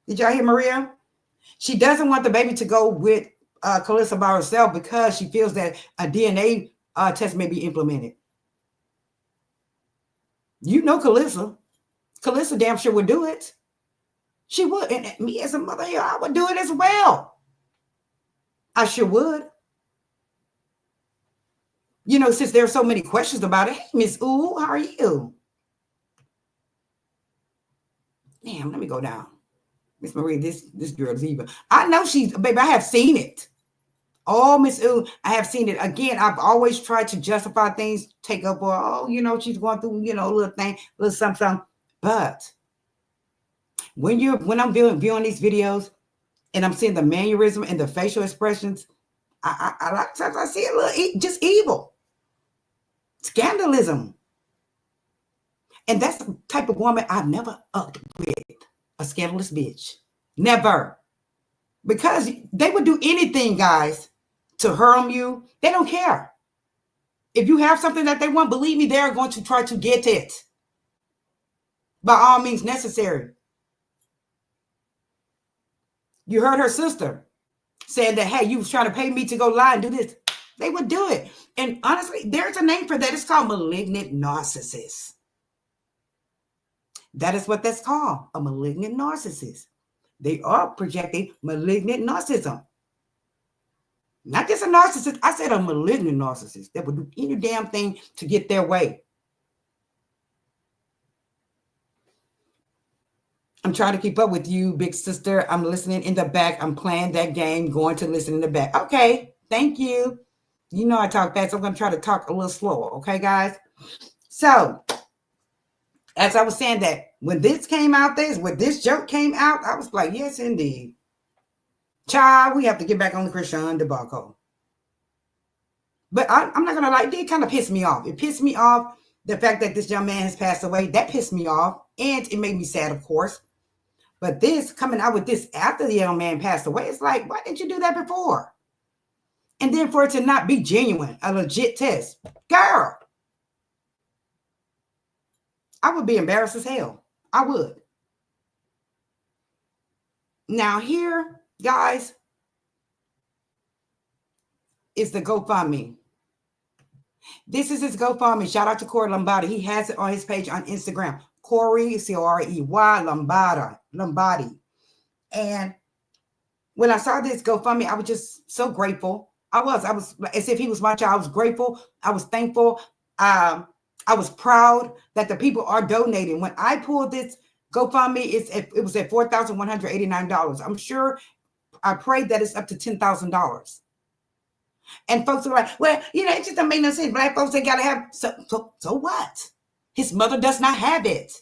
Speaker 1: Did y'all hear Maria? She doesn't want the baby to go with Karlissa by herself because she feels that a DNA test may be implemented. You know Karlissa. Karlissa damn sure would do it. She would. And me as a mother here, I would do it as well. I sure would. Since there are so many questions about it. Hey, Miss Ooh, how are you? Damn, let me go down. Miss Marie, this girl's evil. I know baby, I have seen it. Oh, Miss Ooh, I have seen it. Again, I've always tried to justify things, take up, she's going through, a little thing, a little something. But when I'm viewing these videos and I'm seeing the mannerism and the facial expressions, I a lot of times I see a little just evil. Scandalism. And that's the type of woman I've never upped with. A scandalous bitch. Never. Because they would do anything, guys, to harm you. They don't care. If you have something that they want, believe me, they're going to try to get it. By all means necessary. You heard her sister saying that, hey, you was trying to pay me to go lie and do this. They would do it. And honestly, there's a name for that. It's called malignant narcissist. That is what that's called, a malignant narcissist. They are projecting malignant narcissism. Not just a narcissist. I said a malignant narcissist that would do any damn thing to get their way. I'm trying to keep up with you, big sister. I'm listening in the back. I'm playing that game, going to listen in the back. Okay, thank you. You know I talk fast, so I'm going to try to talk a little slower. Okay, guys? So, as I was saying that, when this came out, when this joke came out, I was like, yes, indeed. Child, we have to get back on the Chrisean debacle. But I'm not going to lie, it did kind of piss me off. It pissed me off, the fact that this young man has passed away. That pissed me off. And it made me sad, of course. But this, coming out with this after the young man passed away, it's like, why didn't you do that before? And then for it to not be genuine, a legit test. Girl, I would be embarrassed as hell. I would. Now here, guys, is the GoFundMe. This is his GoFundMe. Shout out to Corey Lombardi. He has it on his page on Instagram. Corey, Corey Lombardi. And when I saw this GoFundMe, I was just so grateful. I was as if he was my child. I was grateful. I was thankful. I was proud that the people are donating. When I pulled this GoFundMe, it was at $4,189. I'm sure I prayed that it's up to $10,000. And folks are like, well, it just don't make no sense. Black folks, they got to have, so what? His mother does not have it.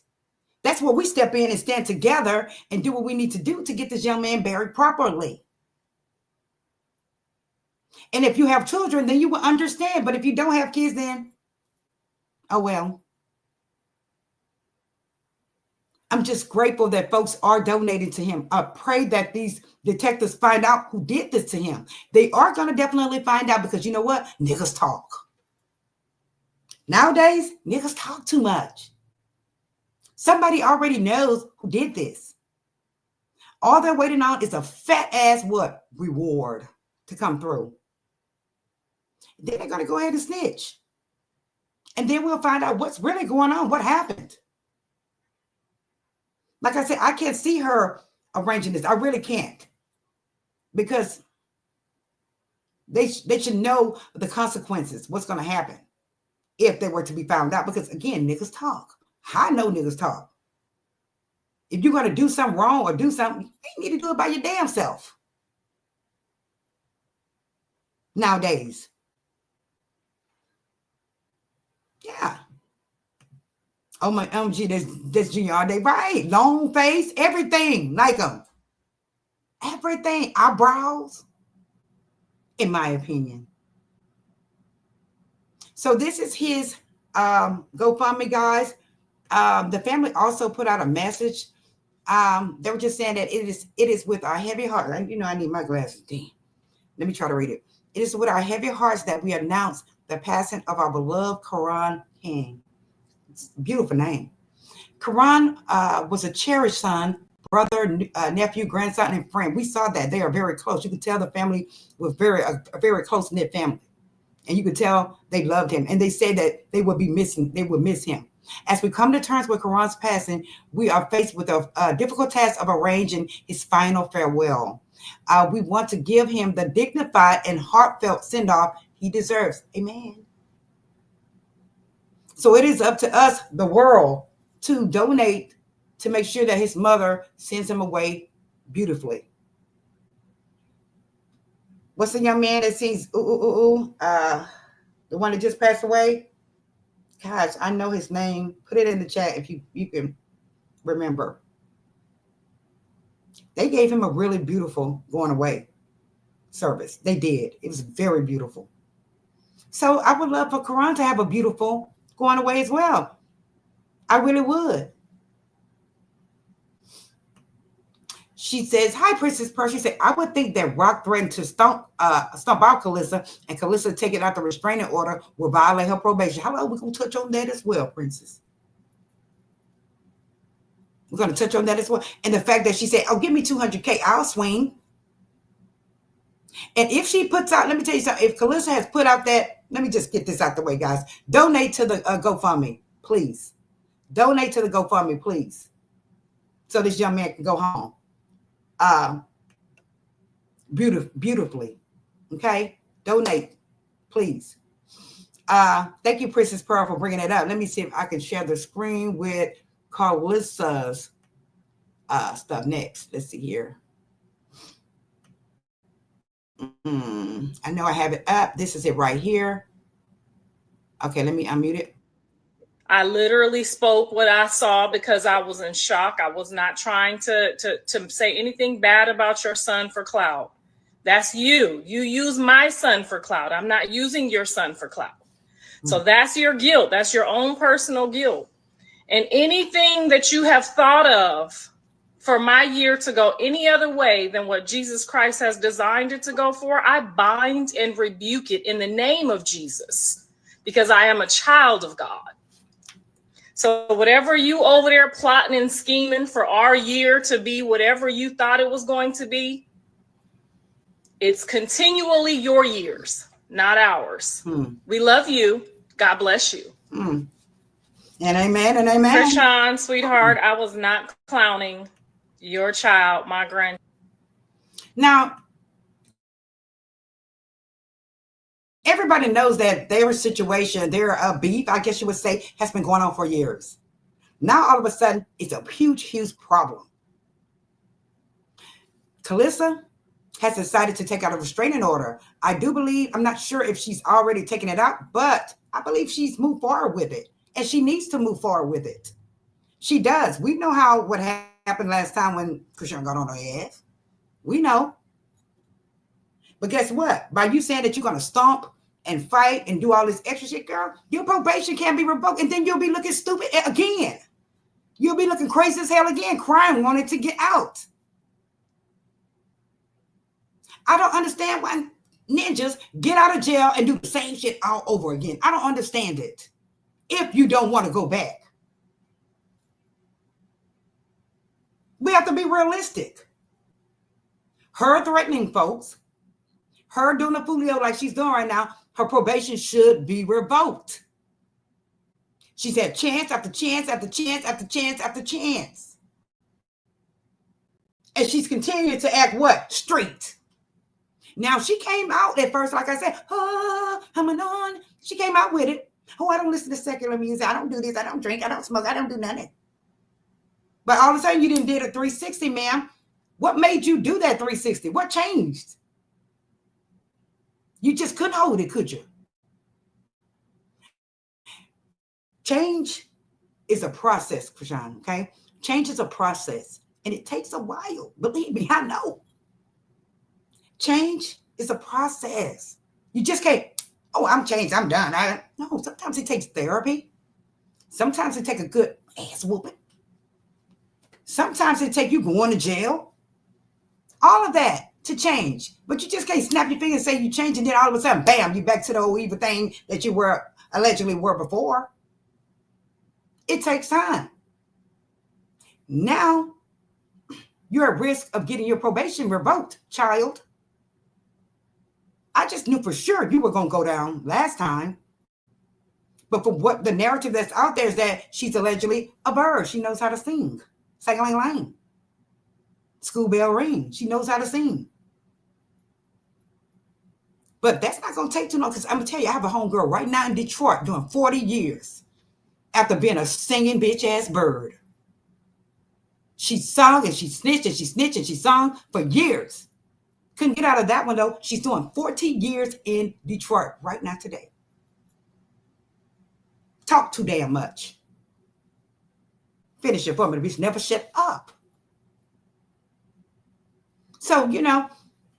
Speaker 1: That's where we step in and stand together and do what we need to do to get this young man buried properly. And if you have children, then you will understand. But if you don't have kids, then Oh, well, I'm just grateful that folks are donating to him. I pray that these detectives find out who did this to him. They are going to definitely find out because you know what? Niggas talk. Nowadays, niggas talk too much. Somebody already knows who did this. All they're waiting on is a fat ass what? Reward to come through. Then they're going to go ahead and snitch. And then we'll find out what's really going on, what happened. Like I said, I can't see her arranging this. I really can't. Because they should know the consequences, what's going to happen if they were to be found out. Because again, niggas talk. I know niggas talk. If you're going to do something wrong or do something, you need to do it by your damn self. Nowadays. Yeah. Oh my OMG, that's Junior all day. Right. Long face, everything like them. Everything. Eyebrows, in my opinion. So this is his GoFundMe, guys. The family also put out a message. They were just saying that it is with our heavy heart. You know, I need my glasses. Damn. Let me try to read it. It is with our heavy hearts that we announce the passing of our beloved Chrisean King. It's a beautiful name. Chrisean was a cherished son, brother, nephew, grandson, and friend. We saw that they are very close. You could tell the family was a very close-knit family. And you could tell they loved him. And they said that they would miss him. As we come to terms with Chrisean's passing, we are faced with a difficult task of arranging his final farewell. We want to give him the dignified and heartfelt send-off he deserves. Amen. So it is up to us, the world, to donate to make sure that his mother sends him away beautifully. What's the young man that sings the one that just passed away? Gosh, I know his name. Put it in the chat if you can remember. They gave him a really beautiful going away service. They did. It was very beautiful. So I would love for Chrisean to have a beautiful going away as well. I really would. She says, hi, Princess Pearl. She said, I would think that Rock threatened to stomp out Karlissa, and Karlissa taking out the restraining order will violate her probation. Hello, we're going to touch on that as well, Princess. We're going to touch on that as well. And the fact that she said, oh, give me $200K, I'll swing. And if she puts out, let me tell you something, if Karlissa has put out that, let me just get this out the way, guys. Donate to the GoFundMe, please. Donate to the GoFundMe, please. So this young man can go home. Beautifully. Okay? Donate, please. Thank you, Princess Pearl, for bringing it up. Let me see if I can share the screen with Karlissa's stuff next. Let's see here. I know I have it up. This is it right here. Okay, let me unmute it.
Speaker 3: I literally spoke what I saw because I was in shock. I was not trying to say anything bad about your son for clout. That's you. You use my son for clout. I'm not using your son for clout. So that's your guilt. That's your own personal guilt. And anything that you have thought of for my year to go any other way than what Jesus Christ has designed it to go for, I bind and rebuke it in the name of Jesus, because I am a child of God. So whatever you over there plotting and scheming for our year to be whatever you thought it was going to be, it's continually your years, not ours. We love you. God bless you.
Speaker 1: And amen and amen.
Speaker 3: Chrisean, sweetheart, I was not clowning your child, my grand.
Speaker 1: Now, everybody knows that their situation, their beef, I guess you would say, has been going on for years. Now, all of a sudden, it's a huge, huge problem. Karlissa has decided to take out a restraining order. I do believe, I'm not sure if she's already taken it out, but I believe she's moved forward with it. And she needs to move forward with it. She does. We know what happened last time when Chrisean got on her ass. We know. But guess what? By you saying that you're going to stomp and fight and do all this extra shit, girl, your probation can't be revoked. And then you'll be looking stupid again. You'll be looking crazy as hell again, crying, wanting to get out. I don't understand why ninjas get out of jail and do the same shit all over again. I don't understand it. If you don't want to go back, we have to be realistic. Her threatening folks, her doing the folio like she's doing right now, her probation should be revoked. She's had chance after chance after chance after chance after chance. And she's continuing to act what? Straight. Now, she came out at first, like I said, I'm an on. She came out with it. Oh, I don't listen to secular music. I don't do this. I don't drink. I don't smoke. I don't do nothing. But all of a sudden, you didn't did a 360, ma'am. What made you do that 360? What changed? You just couldn't hold it, could you? Change is a process, Chrisean, okay? Change is a process, and it takes a while. Believe me, I know. Change is a process. You just can't, oh, I'm changed, I'm done. No, sometimes it takes therapy. Sometimes it takes a good ass whooping. Sometimes it takes you going to jail. All of that to change. But you just can't snap your finger and say you change, and then all of a sudden, bam, you're back to the old evil thing that you were allegedly were before. It takes time. Now, you're at risk of getting your probation revoked, child. I just knew for sure you were going to go down last time. But for what the narrative that's out there is that she's allegedly a bird. She knows how to sing. Sing-a-ling-lang. School bell ring. She knows how to sing. But that's not going to take too long, because I'm going to tell you, I have a homegirl right now in Detroit doing 40 years after being a singing bitch-ass bird. She sung and she snitched and she snitched and she sung for years. Couldn't get out of that one, though. She's doing 40 years in Detroit right now today. Talk too damn much. Finish it for me. The bitch never shut up. So, you know,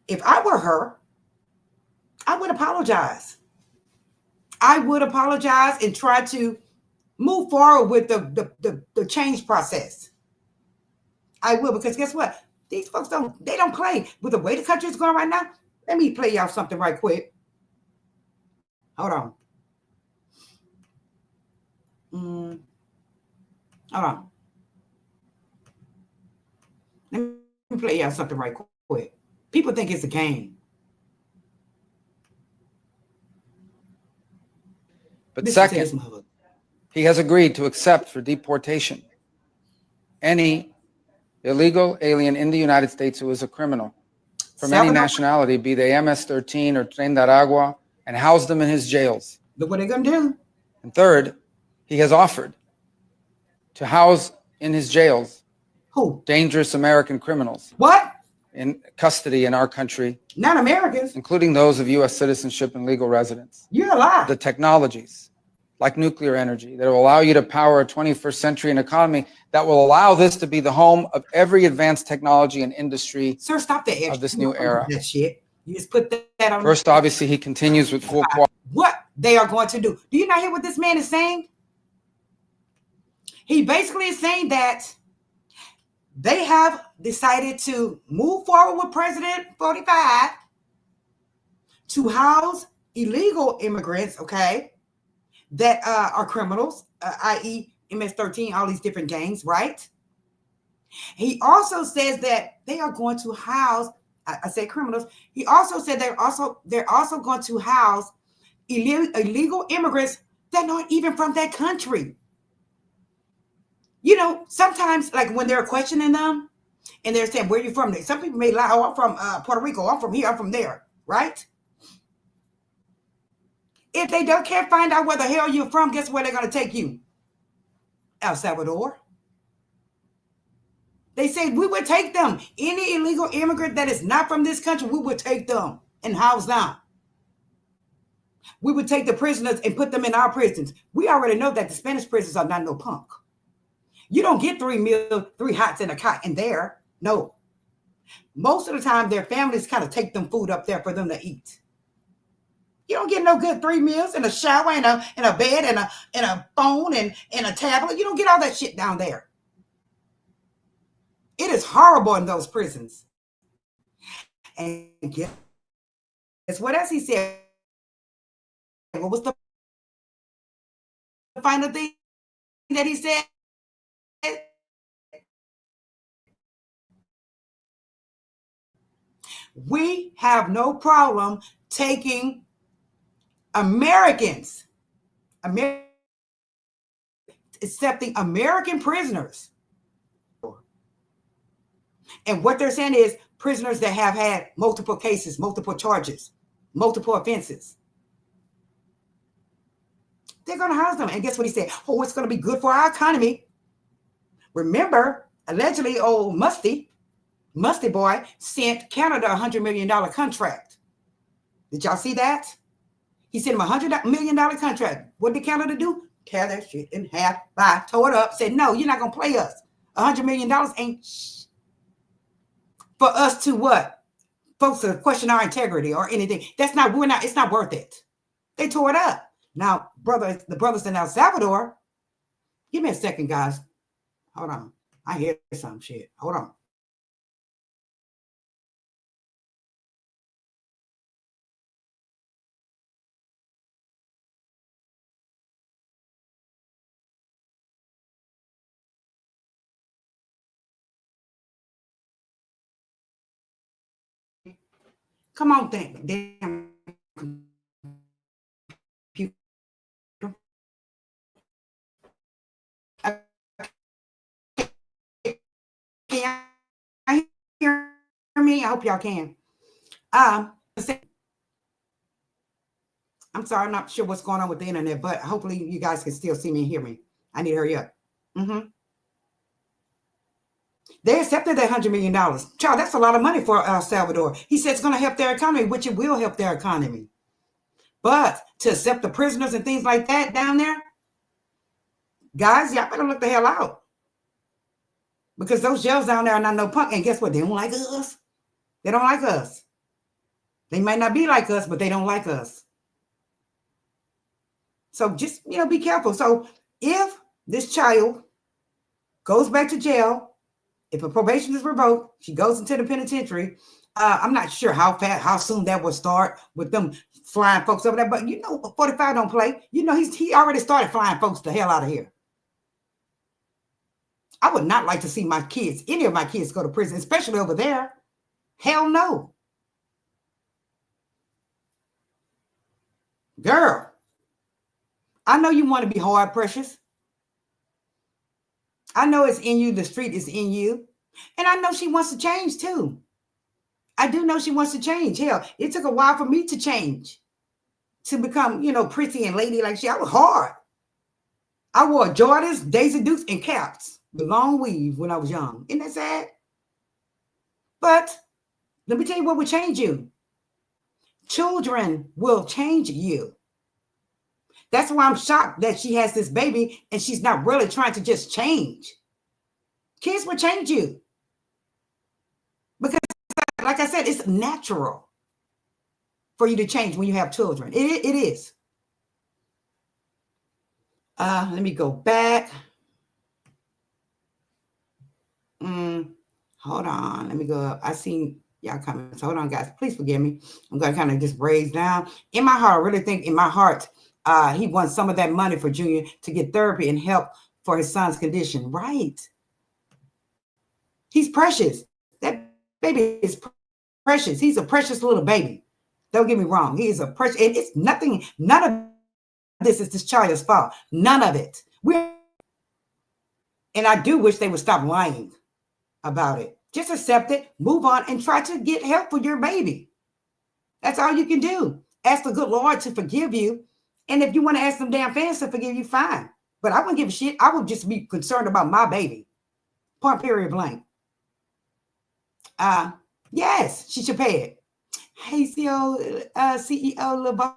Speaker 1: if I were her, I would apologize. I would apologize and try to move forward with the change process. I will, because guess what? These folks don't play with the way the country is going right now. Let me play y'all something right quick. Hold on. Hold on. Let me play y'all something right quick. People think it's a game.
Speaker 4: But second, he has agreed to accept for deportation any illegal alien in the United States who is a criminal from any nationality, be they MS-13 or Tren de Aragua, and house them in his jails.
Speaker 1: Look what they're going to do.
Speaker 4: And third, he has offered to house in his jails
Speaker 1: who?
Speaker 4: Dangerous American criminals.
Speaker 1: What?
Speaker 4: In custody in our country.
Speaker 1: Not Americans.
Speaker 4: Including those of U.S. citizenship and legal residence.
Speaker 1: You're alive.
Speaker 4: The technologies like nuclear energy that will allow you to power a 21st century and economy that will allow this to be the home of every advanced technology and industry.
Speaker 1: Sir, stop that
Speaker 4: of this new era.
Speaker 1: That shit. You just put that on.
Speaker 4: First, obviously, he continues with full quality.
Speaker 1: What they are going to do. Do you not hear what this man is saying? He basically is saying that they have decided to move forward with President 45 to house illegal immigrants, okay, that are criminals, i.e. MS-13, all these different gangs, right? He also says that they are going to house, I said criminals. He also said they're also going to house illegal immigrants that aren't even from that country. You know, sometimes, like when they're questioning them and they're saying, where are you from? Some people may lie, oh, I'm from Puerto Rico, I'm from here, I'm from there, right? If they can't find out where the hell you're from, guess where they're going to take you? El Salvador. They said we would take them. Any illegal immigrant that is not from this country, we would take them and house them. We would take the prisoners and put them in our prisons. We already know that the Spanish prisons are not no punk. You don't get 3 meals, 3 hots and a cot in there. No. Most of the time, their families kind of take them food up there for them to eat. You don't get no good 3 meals and a shower and a bed and a phone and a tablet. You don't get all that shit down there. It is horrible in those prisons. And guess what else he said? What was the final thing that he said? We have no problem taking Americans, accepting American prisoners. And what they're saying is prisoners that have had multiple cases, multiple charges, multiple offenses. They're going to house them. And guess what he said? Oh, it's going to be good for our economy. Remember, allegedly, old Musty Boy sent Canada a $100 million contract. Did y'all see that? He sent him a $100 million contract. What did Canada do? Tear that shit in half, tore it up, said, no, you're not going to play us. $100 million ain't for us to what? Folks to question our integrity or anything. It's not worth it. They tore it up. Now, the brothers in El Salvador, give me a second, guys. Hold on. I hear some shit. Hold on. Come on, damn computer. Can y'all hear me? I hope y'all can. I'm sorry, I'm not sure what's going on with the internet, but hopefully you guys can still see me and hear me. I need to hurry up. They accepted that $100 million. Child, that's a lot of money for El Salvador. He said it's going to help their economy, which it will help their economy. But to accept the prisoners and things like that down there, guys, y'all better look the hell out. Because those jails down there are not no punk. And guess what? They don't like us. They don't like us. They might not be like us, but they don't like us. So just, be careful. So if this child goes back to jail, if a probation is revoked, she goes into the penitentiary. I'm not sure how soon that will start with them flying folks over there. But 45 don't play. He already started flying folks the hell out of here. I would not like to see any of my kids go to prison, especially over there. Hell no. Girl, I know you want to be hard, precious. I know it's in you. The street is in you. And I know she wants to change too. I do know she wants to change. Hell, it took a while for me to change, to become, pretty and lady like she. I was hard. I wore Jordans, Daisy Dukes, and caps with long weave when I was young. Isn't that sad? But let me tell you what will change you. Children will change you. That's why I'm shocked that she has this baby and she's not really trying to just change. Kids will change you. Because, like I said, it's natural for you to change when you have children. It is. Let me go back. Hold on. Let me go up. I seen y'all comments. Hold on, guys. Please forgive me. I'm going to kind of just raise down. In my heart, I really think in my heart, he wants some of that money for Junior to get therapy and help for his son's condition. Right. He's precious. That baby is precious. He's a precious little baby. Don't get me wrong. He is a precious. And it's nothing. None of this is this child's fault. None of it. And I do wish they would stop lying about it. Just accept it, move on, and try to get help for your baby. That's all you can do. Ask the good Lord to forgive you. And if you want to ask them damn fans to forgive you, fine. But I wouldn't give a shit. I would just be concerned about my baby. Point, period, blank. Yes, she should pay it. Hey, CEO, LeBoss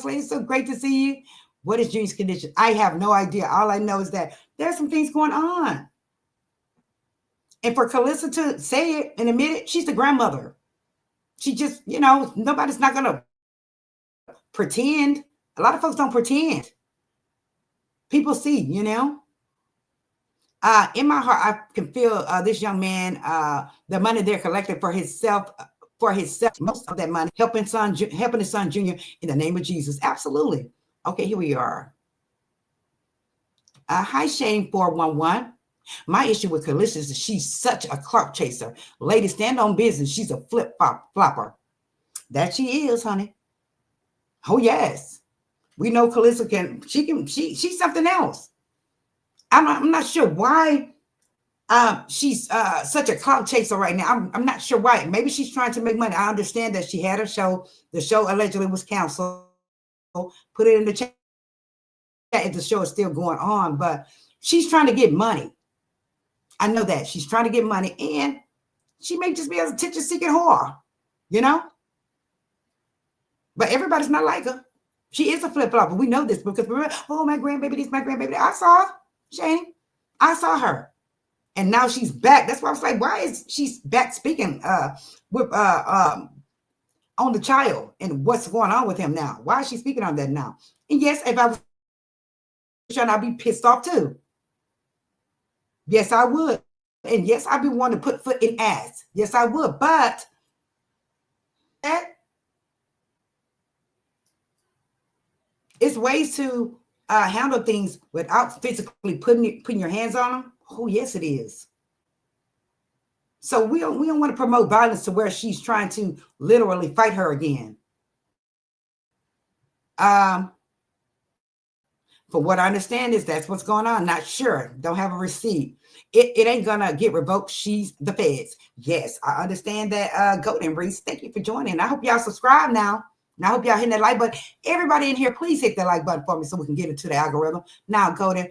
Speaker 1: Lady, it's so great to see you. What is Junior's condition? I have no idea. All I know is that there's some things going on. And for Karlissa to say it and admit it, she's the grandmother. She just, nobody's not going to pretend. A lot of folks don't pretend. People see, you know. In my heart, I can feel this young man, the money they're collecting for himself, most of that money, helping his son Junior in the name of Jesus. Absolutely. Okay, here we are. Hi, Shane 411. My issue with Karlissa is that she's such a clout chaser. Lady, stand on business. She's a flopper. That she is, honey. Oh, yes. We know Karlissa she's something else. I'm not sure why she's such a clout chaser right now. I'm not sure why. Maybe she's trying to make money. I understand that she had a show. The show allegedly was canceled. Put it in the chat if the show is still going on, but she's trying to get money. I know that she's trying to get money, and she may just be an attention-seeking whore, you know. But everybody's not like her. She is a flip-flopper. We know this because oh, my grandbaby, this my grandbaby. I saw her, Shane. I saw her, and now she's back. That's why I was like, why is she back speaking with on the child and what's going on with him now? Why is she speaking on that now? And yes, if I was trying, I'd be pissed off too. Yes, I would. And yes, I'd be wanting to put foot in ass. Yes, I would. But it's ways to handle things without physically putting your hands on them. Oh, yes, it is. So we don't want to promote violence to where she's trying to literally fight her again. For what I understand is that's what's going on. Not sure. Don't have a receipt. It ain't gonna get revoked. She's the feds. Yes, I understand that. Golden Reese, thank you for joining. I hope y'all subscribe now. And I hope y'all hitting that like button. Everybody in here, please hit that like button for me so we can get into the algorithm. Now, Golden.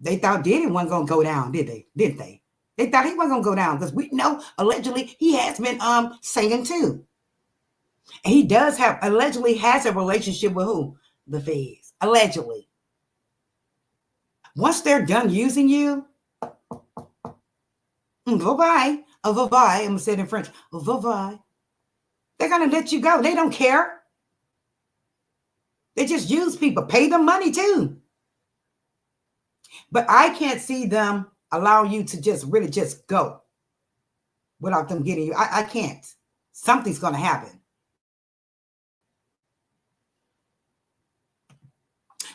Speaker 1: They thought Diddy wasn't gonna go down, did they? Didn't they? They thought he wasn't gonna go down because we know allegedly he has been singing too. And he does allegedly has a relationship with who? The feds. Allegedly. Once they're done using you, bye-bye. Bye-bye. I'm going to say it in French. Bye-bye. They're going to let you go. They don't care. They just use people. Pay them money too. But I can't see them allow you to just really just go without them getting you. I can't. Something's going to happen.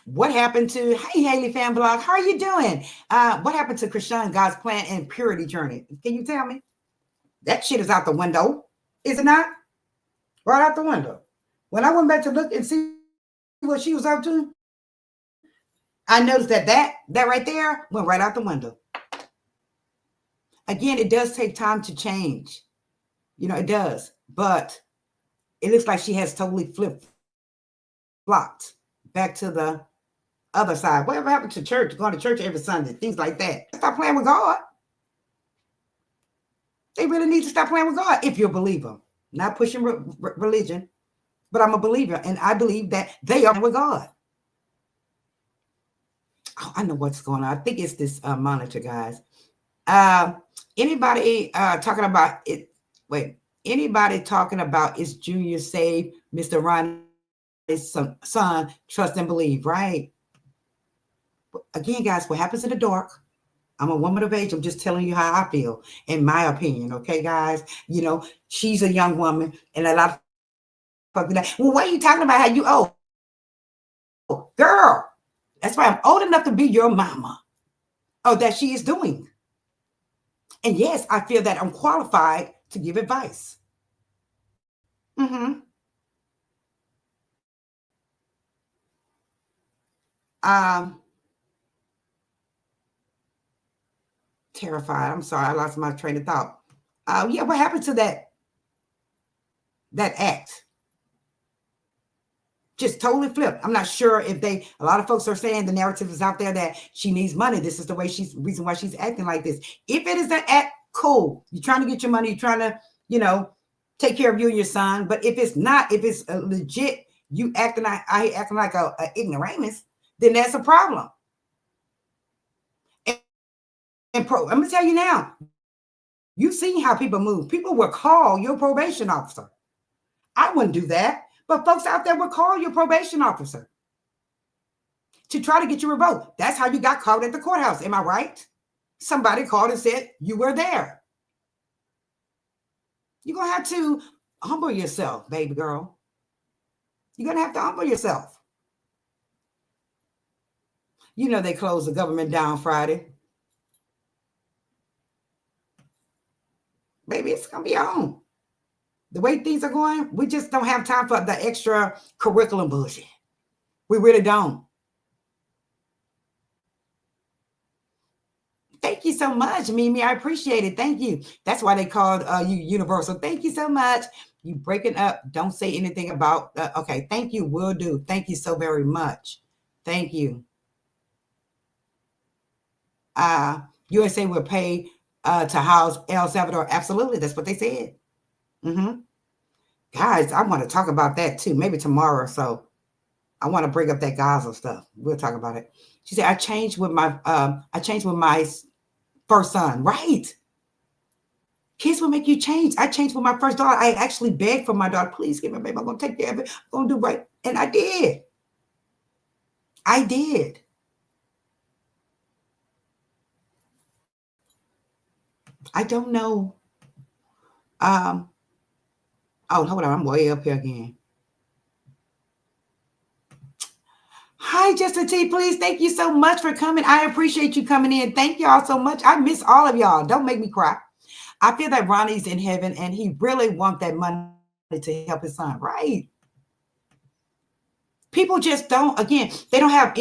Speaker 1: What happened to, hey, Haley fan blog, how are you doing? What happened to Chrisean, God's plan and purity journey? Can you tell me? That shit is out the window, is it not? Right out the window. When I went back to look and see what she was up to, I noticed that right there went right out the window. Again, it does take time to change. You know, it does. But it looks like she has totally flip-flopped back to the other side. Whatever happened to church, going to church every Sunday, things like that. Stop playing with God. They really need to stop playing with God if you're a believer. Not pushing religion, but I'm a believer, and I believe that they are with God. Oh, I know what's going on. I think it's this monitor, guys. Anybody talking about it? Wait, anybody talking about is Junior saved Mr. Ronnie's son? Trust and believe, right? Again, guys, what happens in the dark? I'm a woman of age. I'm just telling you how I feel, in my opinion. Okay, guys. You know, she's a young woman, and a lot of folks be like, well, why are you talking about how you old? Girl, that's why I'm old enough to be your mama. Oh, that she is doing. And yes, I feel that I'm qualified to give advice. Terrified. I'm sorry, I lost my train of thought. Yeah, what happened to that act? Just totally flipped. I'm not sure if a lot of folks are saying the narrative is out there that she needs money. This is the reason why she's acting like this. If it is an act, cool. You're trying to get your money. You're trying to, you know, take care of you and your son. But if it's not, if it's a legit, you acting like a ignoramus, then that's a problem. I'm going to tell you now, you've seen how people move. People will call your probation officer. I wouldn't do that. But folks out there will call your probation officer to try to get you revoked. That's how you got caught at the courthouse. Am I right? Somebody called and said you were there. You're going to have to humble yourself, baby girl. You're going to have to humble yourself. You know they closed the government down Friday. Baby, it's going to be on. The way things are going, we just don't have time for the extra curriculum bullshit. We really don't. Thank you so much, Mimi. I appreciate it. Thank you. That's why they called you Universal. Thank you so much. You breaking up. Don't say anything about, okay. Thank you. Will do. Thank you so very much. Thank you. USA will pay to house El Salvador. Absolutely. That's what they said. Guys, I want to talk about that too. Maybe tomorrow or so. I want to bring up that Gaza stuff. We'll talk about it. She said, I changed with my first son. Right. Kids will make you change. I changed with my first daughter. I actually begged for my daughter, please give me a baby. I'm going to take care of it. I'm going to do right. And I did. I did. I don't know. Oh, hold on. I'm way up here again. Hi, Justin T. Please, thank you so much for coming. I appreciate you coming in. Thank y'all so much. I miss all of y'all. Don't make me cry. I feel that Ronnie's in heaven and he really wants that money to help his son, right? People just don't, again, they don't have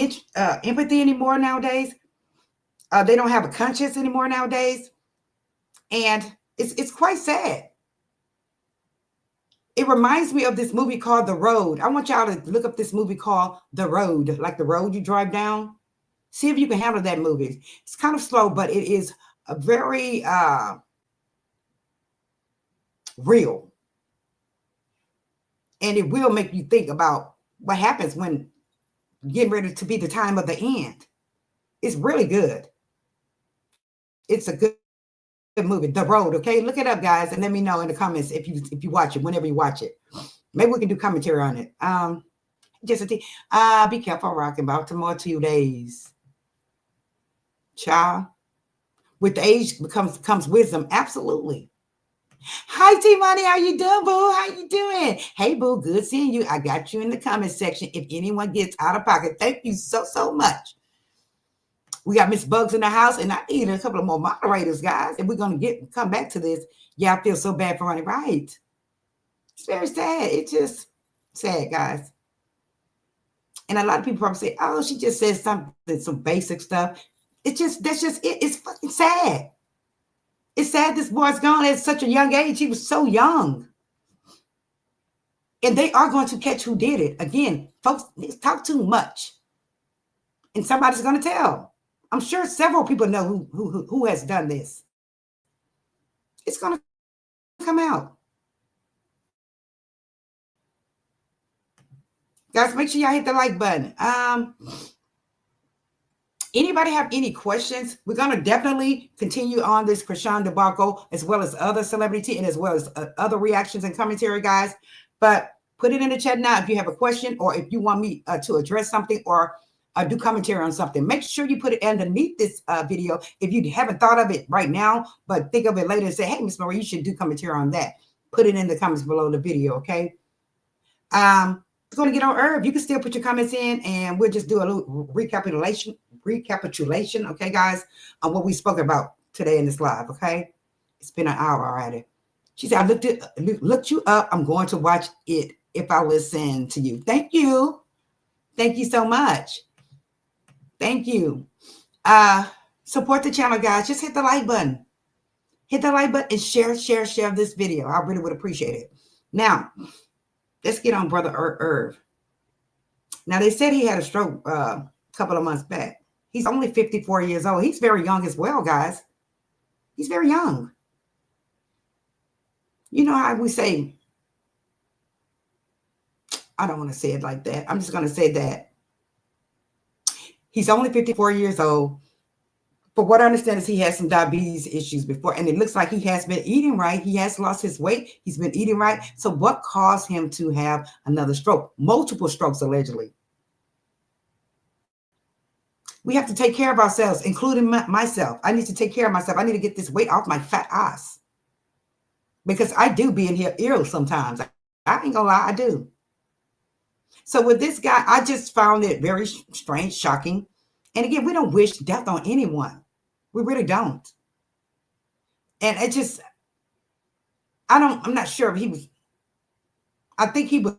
Speaker 1: empathy anymore nowadays. They don't have a conscience anymore nowadays. And it's quite sad. It reminds me of this movie called The Road. I want y'all to look up this movie called The Road, like the road you drive down. See if you can handle that movie. It's kind of slow, but it is a very real. And it will make you think about what happens when getting ready to be the time of the end. It's really good. It's a good movie, The Road. Okay, look it up, guys, and let me know in the comments if you watch it, whenever you watch it. Maybe we can do commentary on it. Just be careful, rocking about tomorrow 2 days. Child, with age comes wisdom. Absolutely. Hi, T Money. How you doing, boo? How you doing? Hey, boo. Good seeing you. I got you in the comment section. If anyone gets out of pocket, thank you so much. We got Miss Bugs in the house, and I need a couple of more moderators, guys. And we're going to come back to this. Yeah, I feel so bad for Ronnie. Right. It's very sad. It's just sad, guys. And a lot of people probably say, oh, she just says some basic stuff. That's just it. It's fucking sad. It's sad this boy's gone at such a young age. He was so young. And they are going to catch who did it. Again, folks, they talk too much. And somebody's going to tell. I'm sure several people know who has done this. It's going to come out. Guys, make sure y'all hit the like button. Anybody have any questions? We're going to definitely continue on this Chrisean debacle, as well as other celebrity and as well as other reactions and commentary, guys. But put it in the chat now if you have a question or if you want me to address something or do commentary on something. Make sure you put it underneath this video if you haven't thought of it right now, but think of it later and say, hey, Miss Marie, you should do commentary on that. Put it in the comments below the video, okay? It's going to get on Herb. You can still put your comments in, and we'll just do a little recapitulation, okay, guys, on what we spoke about today in this live, okay? It's been an hour already. She said, I looked you up. I'm going to watch it if I listen to you. Thank you. Thank you so much. Thank you. Support the channel, guys. Just hit the like button. Hit the like button and share this video. I really would appreciate it. Now, let's get on Brother Irv. Now, they said he had a stroke a couple of months back. He's only 54 years old. He's very young as well, guys. He's very young. You know how we say, I don't want to say it like that. I'm just going to say that. He's only 54 years old. But what I understand is he has some diabetes issues before, and it looks like he has been eating right. He has lost his weight. He's been eating right. So what caused him to have another stroke? Multiple strokes, allegedly. We have to take care of ourselves, including myself. I need to take care of myself. I need to get this weight off my fat ass. Because I do be in here ill sometimes. I ain't gonna lie, I do. So with this guy, I just found it very strange, shocking. And again, we don't wish death on anyone. We really don't. And it just, I'm not sure if he was, I think he was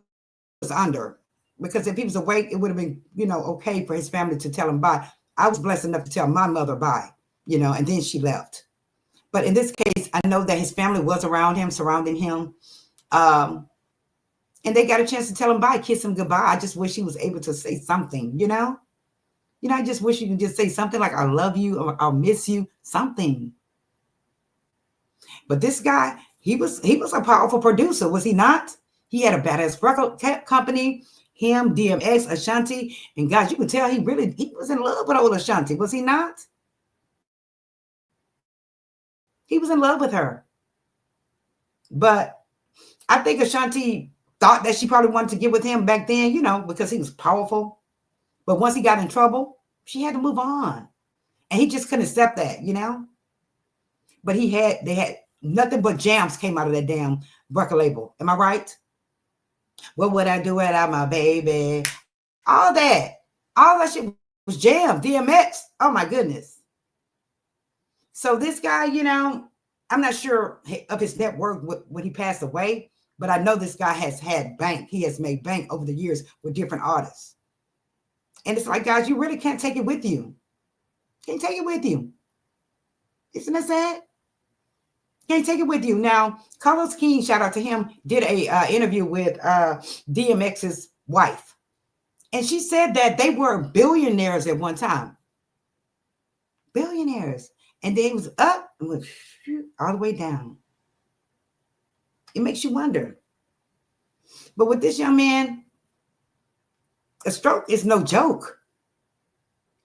Speaker 1: under, because if he was awake, it would have been, okay for his family to tell him bye. I was blessed enough to tell my mother bye, and then she left. But in this case, I know that his family was around him, surrounding him. And they got a chance to tell him bye, kiss him goodbye. I just wish he was able to say something, I just wish you could just say something like, I love you, or I'll miss you, something. But this guy, he was a powerful producer, was he not? He had a badass record company, him, DMX, Ashanti. And guys, you can tell he was in love with old Ashanti, was he not? He was in love with her. But I think Ashanti thought that she probably wanted to get with him back then, because he was powerful. But once he got in trouble, she had to move on. And he just couldn't accept that, But they had nothing but jams came out of that damn record label. Am I right? What would I do without my baby? All that shit was jam. DMX. Oh my goodness. So this guy, I'm not sure of his net worth when he passed away, but I know this guy has had bank. He has made bank over the years with different artists. And it's like, guys, you really can't take it with you. Can't take it with you. Isn't that sad? Can't take it with you. Now, Carlos King, shout out to him, did a interview with DMX's wife. And she said that they were billionaires at one time. Billionaires. And they was up and went all the way down. It makes you wonder. But with this young man, a stroke is no joke.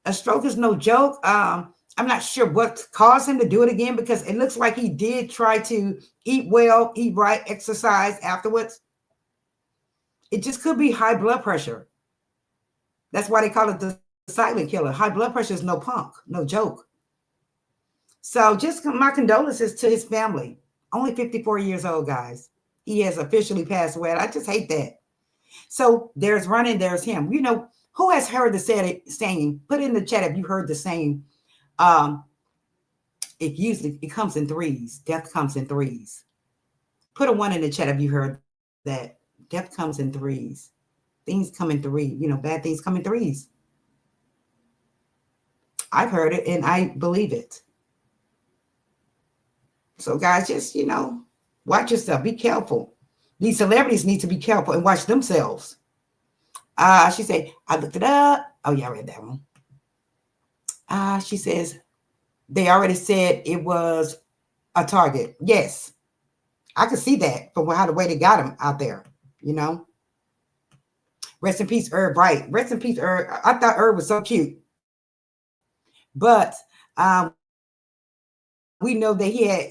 Speaker 1: A stroke is no joke. I'm not sure what caused him to do it again, because it looks like he did try to eat well, eat right, exercise afterwards. It just could be high blood pressure. That's why they call it the silent killer. High blood pressure is no punk, no joke. So just my condolences to his family. Only 54 years old, guys. He has officially passed away. I just hate that. So there's Ronnie, there's him. Who has heard the saying? Put it in the chat if you heard the saying. It comes in threes. Death comes in threes. Put a 1 in the chat if you heard that. Death comes in threes. Things come in three. Bad things come in threes. I've heard it and I believe it. So guys, just, watch yourself. Be careful. These celebrities need to be careful and watch themselves. She said, I looked it up. Oh, yeah, I read that one. She says, they already said it was a target. Yes. I could see that from the way they got him out there, Rest in peace, Herb Bright. Rest in peace, Herb. I thought Herb was so cute. But we know that he had,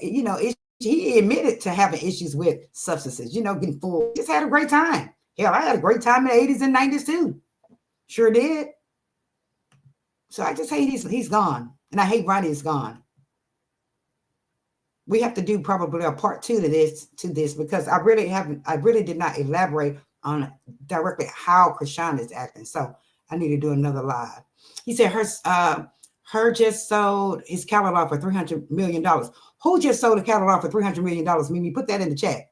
Speaker 1: he admitted to having issues with substances, getting full. Just had a great time. Hell, I had a great time in the 80s and 90s too. Sure did. So I just hate he's gone. And I hate Ronnie is gone. We have to do probably a part 2 to this because I really did not elaborate on directly how Chrisean is acting. So I need to do another live. He said her just sold his catalog for $300 million. Who just sold a catalog for $300 million? Mimi, put that in the chat,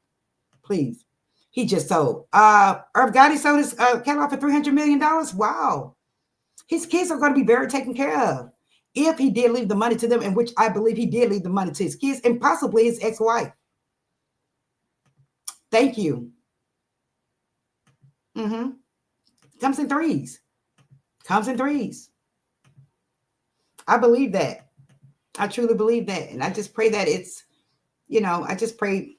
Speaker 1: please. He just sold. Irv Gotti sold his catalog for $300 million. Wow. His kids are going to be very taken care of if he did leave the money to them, in which I believe he did leave the money to his kids and possibly his ex-wife. Thank you. Comes in threes. Comes in threes. I believe that. I truly believe that. And I just pray that it's, I just pray.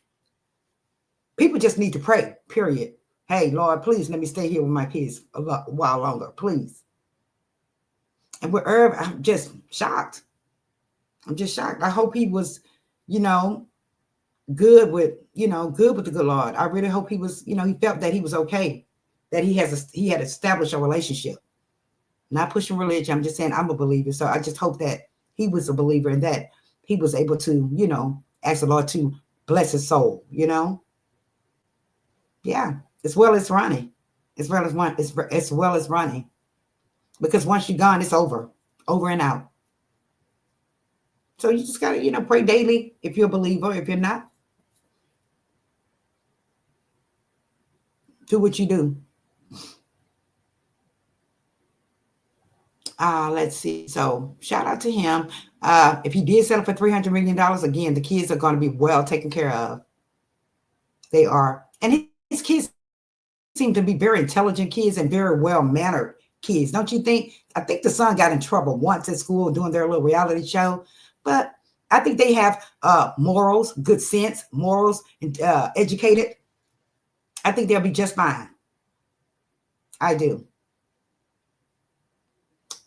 Speaker 1: People just need to pray, period. Hey, Lord, please let me stay here with my kids a while longer, please. And with Irv, I'm just shocked. I'm just shocked. I hope he was, good with, good with the good Lord. I really hope he was, he felt that he was okay, that he had established a relationship. Not pushing religion. I'm just saying I'm a believer. So I just hope that he was a believer and that he was able to, ask the Lord to bless his soul, Yeah. As well as Ronnie. As well as Ronnie. Because once you're gone, it's over. Over and out. So you just gotta, pray daily if you're a believer. If you're not, do what you do. Let's see. So shout out to him. If he did sell it for $300 million, again, the kids are going to be well taken care of. They are. And his kids seem to be very intelligent kids and very well-mannered kids. Don't you think? I think the son got in trouble once at school doing their little reality show. But I think they have morals, good sense, morals, and educated. I think they'll be just fine. I do.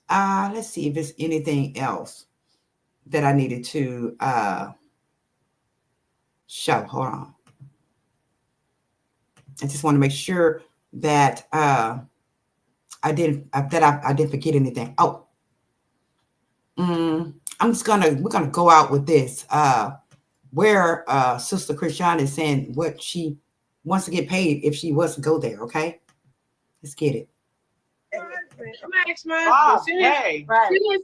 Speaker 1: Let's see if there's anything else that I needed to show. Hold on. I just want to make sure that I didn't forget anything. Oh, we're gonna go out with this. Where Sister Chrisean is saying what she wants to get paid if she was to go there. Okay, let's get it.
Speaker 5: I'm gonna ask my husband.
Speaker 6: Hey,
Speaker 5: Bob,
Speaker 7: you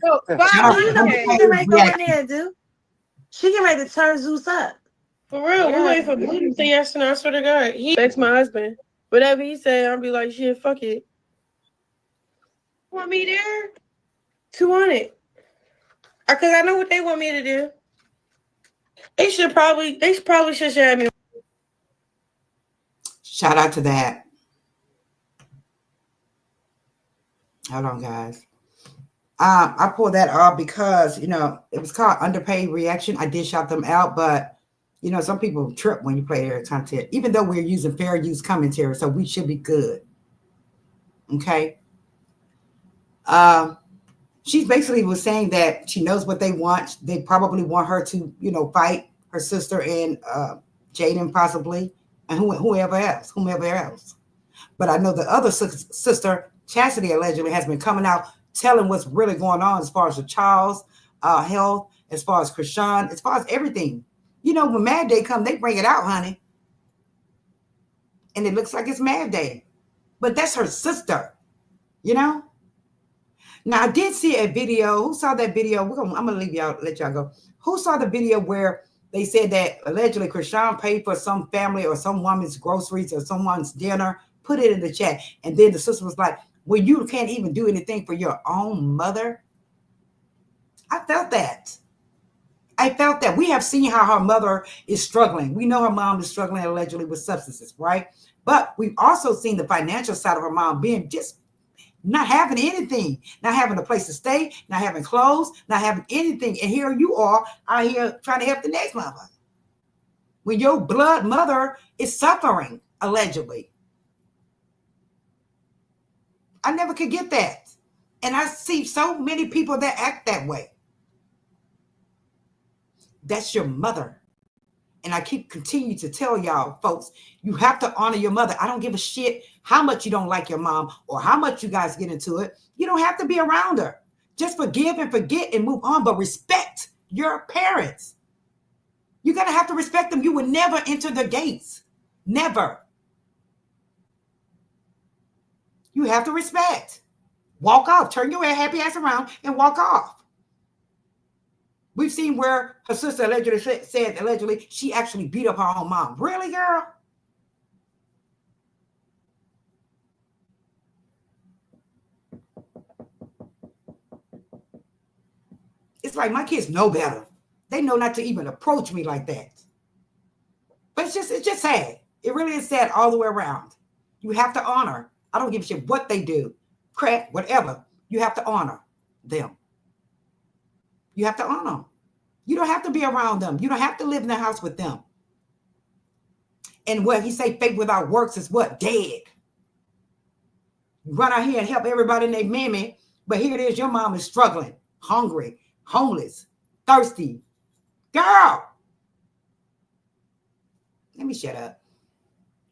Speaker 7: know what she can make go in there and do? She can make the turn Zeus up.
Speaker 5: for real, we waiting for Blue to say yes, and I swear to God, he ex my husband. Whatever he said, I'll be like, shit, fuck it. Want me there? 200. Because I know what they want me to do. They probably should share me.
Speaker 1: Shout out to that. Hold on, guys. I pulled that off because, it was called Underpaid Reaction. I did shout them out, but, some people trip when you play their content, even though we're using fair use commentary, so we should be good. Okay. She basically was saying that she knows what they want. They probably want her to, fight her sister and Jaden possibly, and whomever else. But I know the other sister, Chastity, allegedly has been coming out telling what's really going on as far as the child's health, as far as Chrisean, as far as everything. When Mad Day come, they bring it out, honey. And it looks like it's Mad Day. But that's her sister, Now, I did see a video. Who saw that video? I'm going to let y'all go. Who saw the video where they said that allegedly Chrisean paid for some family or some woman's groceries or someone's dinner? Put it in the chat. And then the sister was like, well, you can't even do anything for your own mother. I felt that. We have seen how her mother is struggling. We know her mom is struggling allegedly with substances, right? But we've also seen the financial side of her mom being just not having anything, not having a place to stay, not having clothes, not having anything. And here you are out here trying to help the next mother. When your blood mother is suffering, allegedly. I never could get that. And I see so many people that act that way. That's your mother. And I continue to tell y'all, folks, you have to honor your mother. I don't give a shit how much you don't like your mom or how much you guys get into it. You don't have to be around her. Just forgive and forget and move on, but respect your parents. You're going to have to respect them. You will never enter the gates. Never. You have to respect. Walk off. Turn your happy ass around and walk off. We've seen where her sister allegedly said she actually beat up her own mom. Really, girl? It's like my kids know better. They know not to even approach me like that. But it's just sad. It really is sad all the way around. You have to honor. I don't give a shit what they do. Crap, whatever. You have to honor them. You have to honor them. You don't have to be around them. You don't have to live in the house with them. And what he say, faith without works is what? Dead. You run out here and help everybody and their mammy, but here it is, your mom is struggling, hungry, homeless, thirsty. Girl, let me shut up.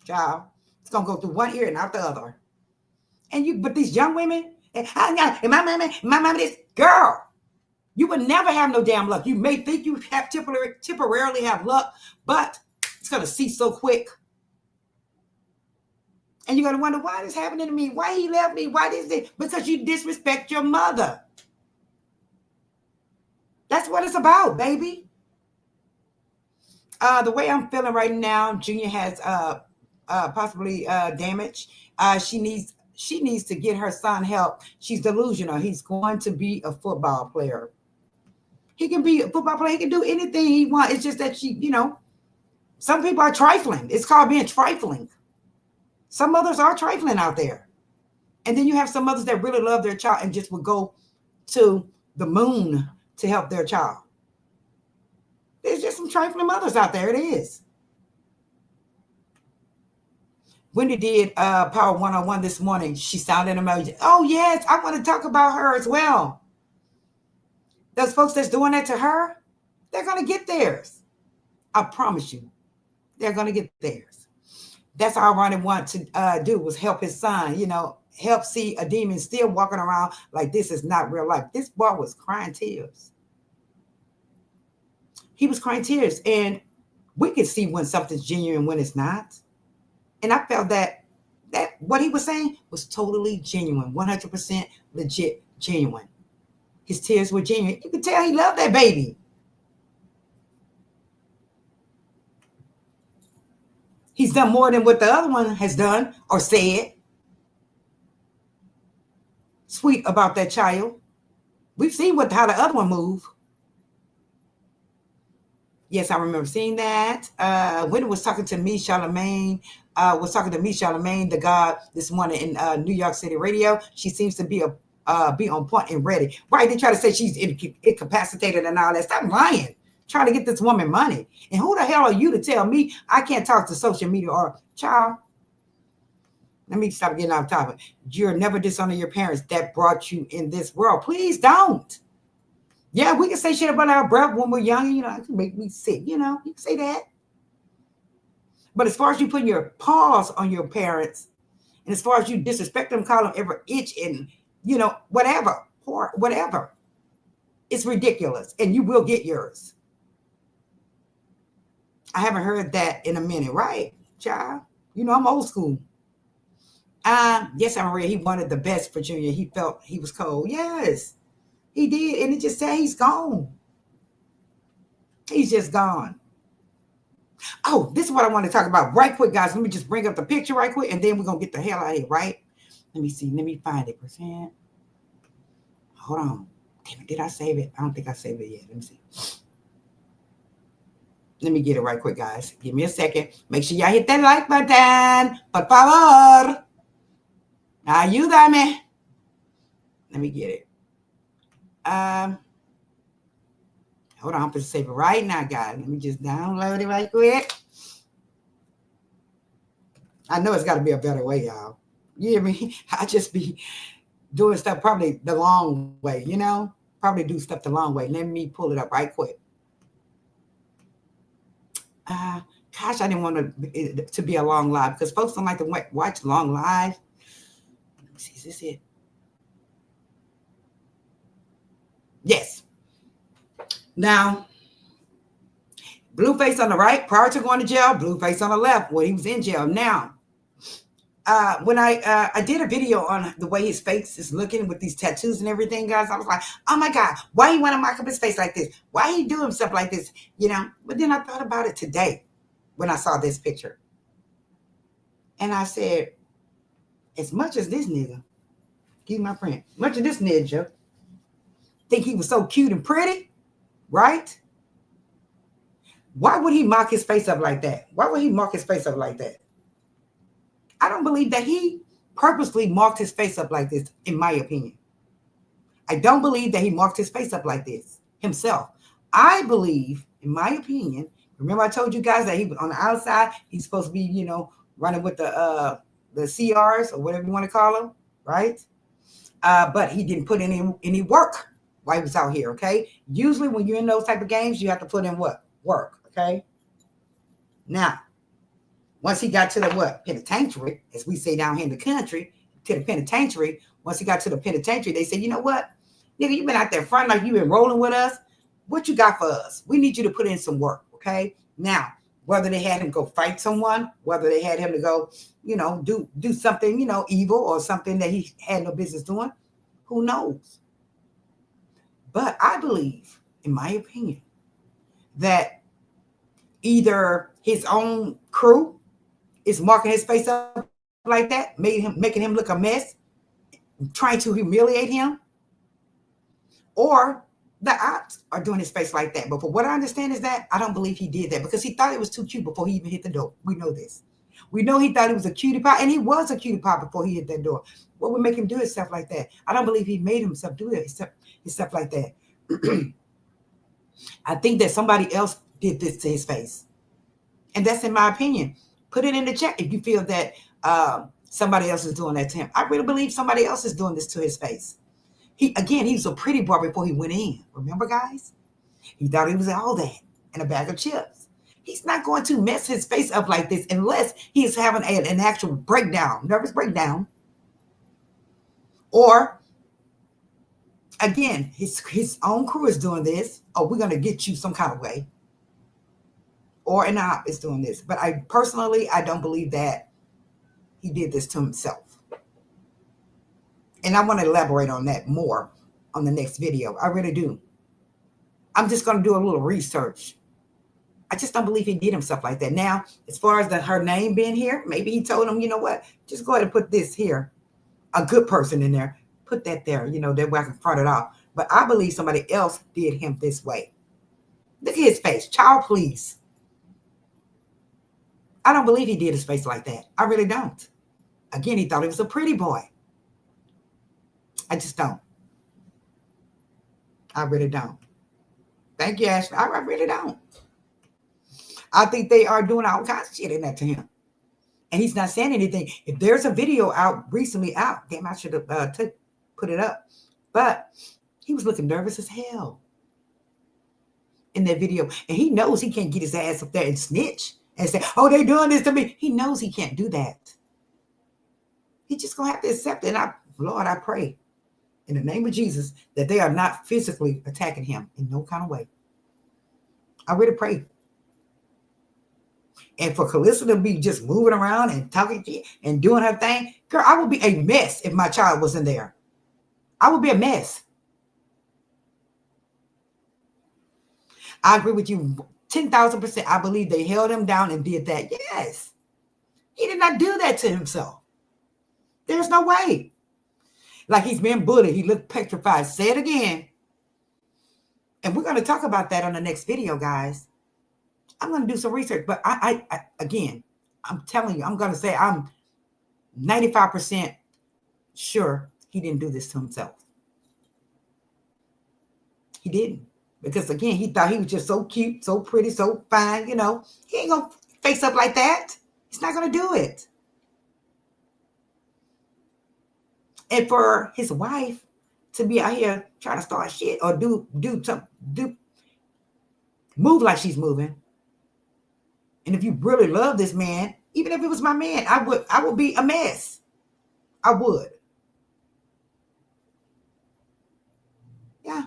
Speaker 1: Child, it's going to go through one ear and out the other. But these young women, and my mama, this girl, you would never have no damn luck. You may think you have temporarily have luck, but it's going to cease so quick. And you're going to wonder, why this happening to me? Why he left me? Why this? Because you disrespect your mother. That's what it's about, baby. The way I'm feeling right now, Junior has possibly damage. She needs to get her son help. She's delusional. He's going to be a football player. He can be a football player. He can do anything he wants. It's just that some people are trifling. It's called being trifling. Some mothers are trifling out there. And then you have some mothers that really love their child and just would go to the moon to help their child. There's just some trifling mothers out there. It is. Wendy did Power 101 this morning. She sounded amazing. Oh, yes. I want to talk about her as well. Those folks that's doing that to her, they're going to get theirs. I promise you. They're going to get theirs. That's all Ronnie wanted to do, was help his son, help see a demon still walking around like this is not real life. This boy was crying tears. He was crying tears. And we can see when something's genuine and when it's not. And I felt that what he was saying was totally genuine, 100% legit genuine. His tears were genuine. You could tell he loved that baby. He's done more than what the other one has done or said. Sweet about that child. We've seen how the other one moved. Yes, I remember seeing that. When it was talking to me, Charlemagne, the God, this morning in New York City radio. She seems to be on point and ready. Right? They try to say she's incapacitated and all that. Stop lying. Trying to get this woman money. And who the hell are you to tell me I can't talk to social media or child? Let me stop getting off topic. You're never dishonor your parents that brought you in this world. Please don't. Yeah, we can say shit about our breath when we're young. It can make me sick. You can say that. But as far as you putting your paws on your parents, and as far as you disrespect them, call them every itch and, whatever, it's ridiculous. And you will get yours. I haven't heard that in a minute, right, child? I'm old school. Yes, I'm ready. He wanted the best for Junior. He felt he was cold. Yes, he did. And it just said he's gone. He's just gone. Oh, this is what I want to talk about right quick, guys. Let me just bring up the picture right quick, and then we're going to get the hell out of here, right? Let me see. Let me find it. Percent. Hold on. Damn it, did I save it? I don't think I saved it yet. Let me see. Let me get it right quick, guys. Give me a second. Make sure y'all hit that like button. Por favor. Ayúdame. Let me get it. Hold on. I'm going to save it right now, guys. Let me just download it right quick. I know it's got to be a better way, y'all. You hear me? I just be doing stuff probably the long way, Probably do stuff the long way. Let me pull it up right quick. Gosh, I didn't want it to be a long live because folks don't like to watch long live. Let me see, is this it? Yes. Now, Blueface on the right, prior to going to jail, Blueface on the left, when he was in jail. Now, when I did a video on the way his face is looking with these tattoos and everything, guys, I was like, oh my God, why he want to mark up his face like this? Why he doing stuff like this? But then I thought about it today when I saw this picture. And I said, as much as this nigga, he's my friend, much of this ninja think he was so cute and pretty, right? Why would he mark his face up like that? Why would he mark his face up like that? I don't believe that he purposely marked his face up like this, in my opinion. I don't believe that he marked his face up like this himself. I believe, in my opinion, remember I told you guys that he was on the outside, he's supposed to be, running with the CRs or whatever you want to call them, right? But he didn't put any work while he was out here, okay? Usually when you're in those type of games, you have to put in what? Work, okay? Now, once he got to the what? Penitentiary, as we say down here in the country, to the penitentiary. Once he got to the penitentiary, they said, you know what? Nigga, you been out there front like you been rolling with us. What you got for us? We need you to put in some work, okay? Now, whether they had him go fight someone, whether they had him to go, do something, evil or something that he had no business doing, who knows? But I believe, in my opinion, that either his own crew is marking his face up like that, making him look a mess, trying to humiliate him, or the ops are doing his face like that. But for what I understand is that I don't believe he did that because he thought it was too cute before he even hit the door. We know this. We know he thought he was a cutie pie, and he was a cutie pie before he hit that door. What would make him do his stuff like that? I don't believe he made himself do it, his stuff like that. I think that somebody else did this to his face. And that's in my opinion. Put it in the chat if you feel that somebody else is doing that to him. I really believe somebody else is doing this to his face. He was a pretty boy before he went in. Remember, guys? He thought he was all that and a bag of chips. He's not going to mess his face up like this unless he is having an actual breakdown, nervous breakdown. Or, again, his own crew is doing this. Oh, we're going to get you some kind of way. Or an op is doing this. But I don't believe that he did this to himself. And I want to elaborate on that more on the next video. I really do. I'm just going to do a little research. I just don't believe he did himself like that. Now, as far as her name being here, maybe he told him, you know what? Just go ahead and put this here. A good person in there. Put that there, that way I can front it off. But I believe somebody else did him this way. Look at his face. Child, please. I don't believe he did his face like that. I really don't. Again, he thought he was a pretty boy. I just don't. I really don't. Thank you, Ashley. I really don't. I think they are doing all kinds of shit in that to him. And he's not saying anything. If there's a video recently out, damn, I should have put it up. But he was looking nervous as hell in that video. And he knows he can't get his ass up there and snitch and say, oh, they're doing this to me. He knows he can't do that. He's just going to have to accept it. And Lord, I pray in the name of Jesus that they are not physically attacking him in no kind of way. I really pray. And for Karlissa to be just moving around and talking and doing her thing, girl, I would be a mess if my child wasn't there. I would be a mess. I agree with you 10,000%. I believe they held him down and did that. Yes. He did not do that to himself. There's no way. Like he's been bullied. He looked petrified. Say it again. And we're going to talk about that on the next video, guys. I'm going to do some research. But again, I'm telling you, I'm going to say I'm 95% sure he didn't do this to himself. He didn't. Because again, he thought he was just so cute, so pretty, so fine, He ain't going to face up like that. He's not going to do it. And for his wife to be out here trying to start shit or move like she's moving. And if you really love this man, even if it was my man, I would be a mess. I would. Yeah.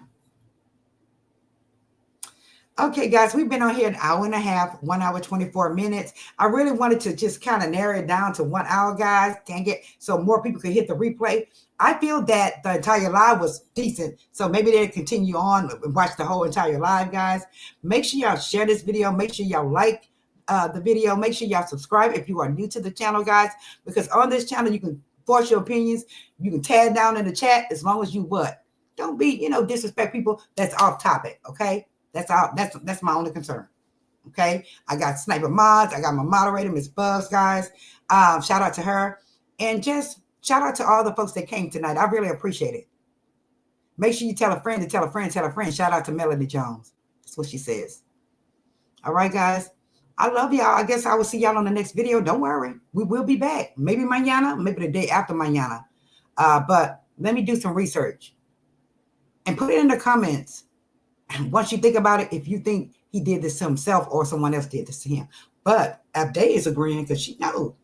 Speaker 1: Okay, guys, we've been on here an hour and a half, 1 hour, 24 minutes. I really wanted to just kind of narrow it down to 1 hour, guys. Dang it. So more people could hit the replay. I feel that the entire live was decent. So maybe they'll continue on and watch the whole entire live, guys. Make sure y'all share this video. Make sure y'all like the video. Make sure y'all subscribe if you are new to the channel, guys. Because on this channel, you can voice your opinions. You can tag down in the chat as long as you what? Don't be, disrespect people that's off topic, okay? That's all. That's my only concern. Okay. I got Sniper Mods. I got my moderator, Miss Bugs, guys. Shout out to her. And just shout out to all the folks that came tonight. I really appreciate it. Make sure you tell a friend to tell a friend, tell a friend. Shout out to Melody Jones. That's what she says. All right, guys. I love y'all. I guess I will see y'all on the next video. Don't worry. We will be back. Maybe mañana, maybe the day after mañana. But let me do some research. And put it in the comments. Once you think about it, if you think he did this to himself or someone else did this to him. But Abday is agreeing because she knows.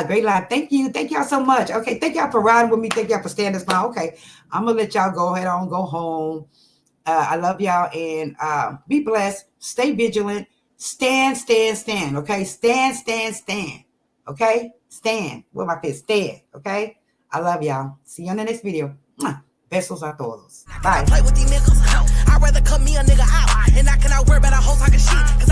Speaker 1: Great live. Thank you. Thank y'all so much. Okay. Thank y'all for riding with me. Thank y'all for standing by. Okay. I'm going to let y'all go ahead on, go home. I love y'all and be blessed. Stay vigilant. Stand. Okay. Stand. Okay. Stand. Where my fist? Stand. Okay. I love y'all. See you on the next video. Besos a todos. Bye.
Speaker 6: Play with these niggas. I'd rather cut me a nigga out. And I cannot worry about a whole talking shit.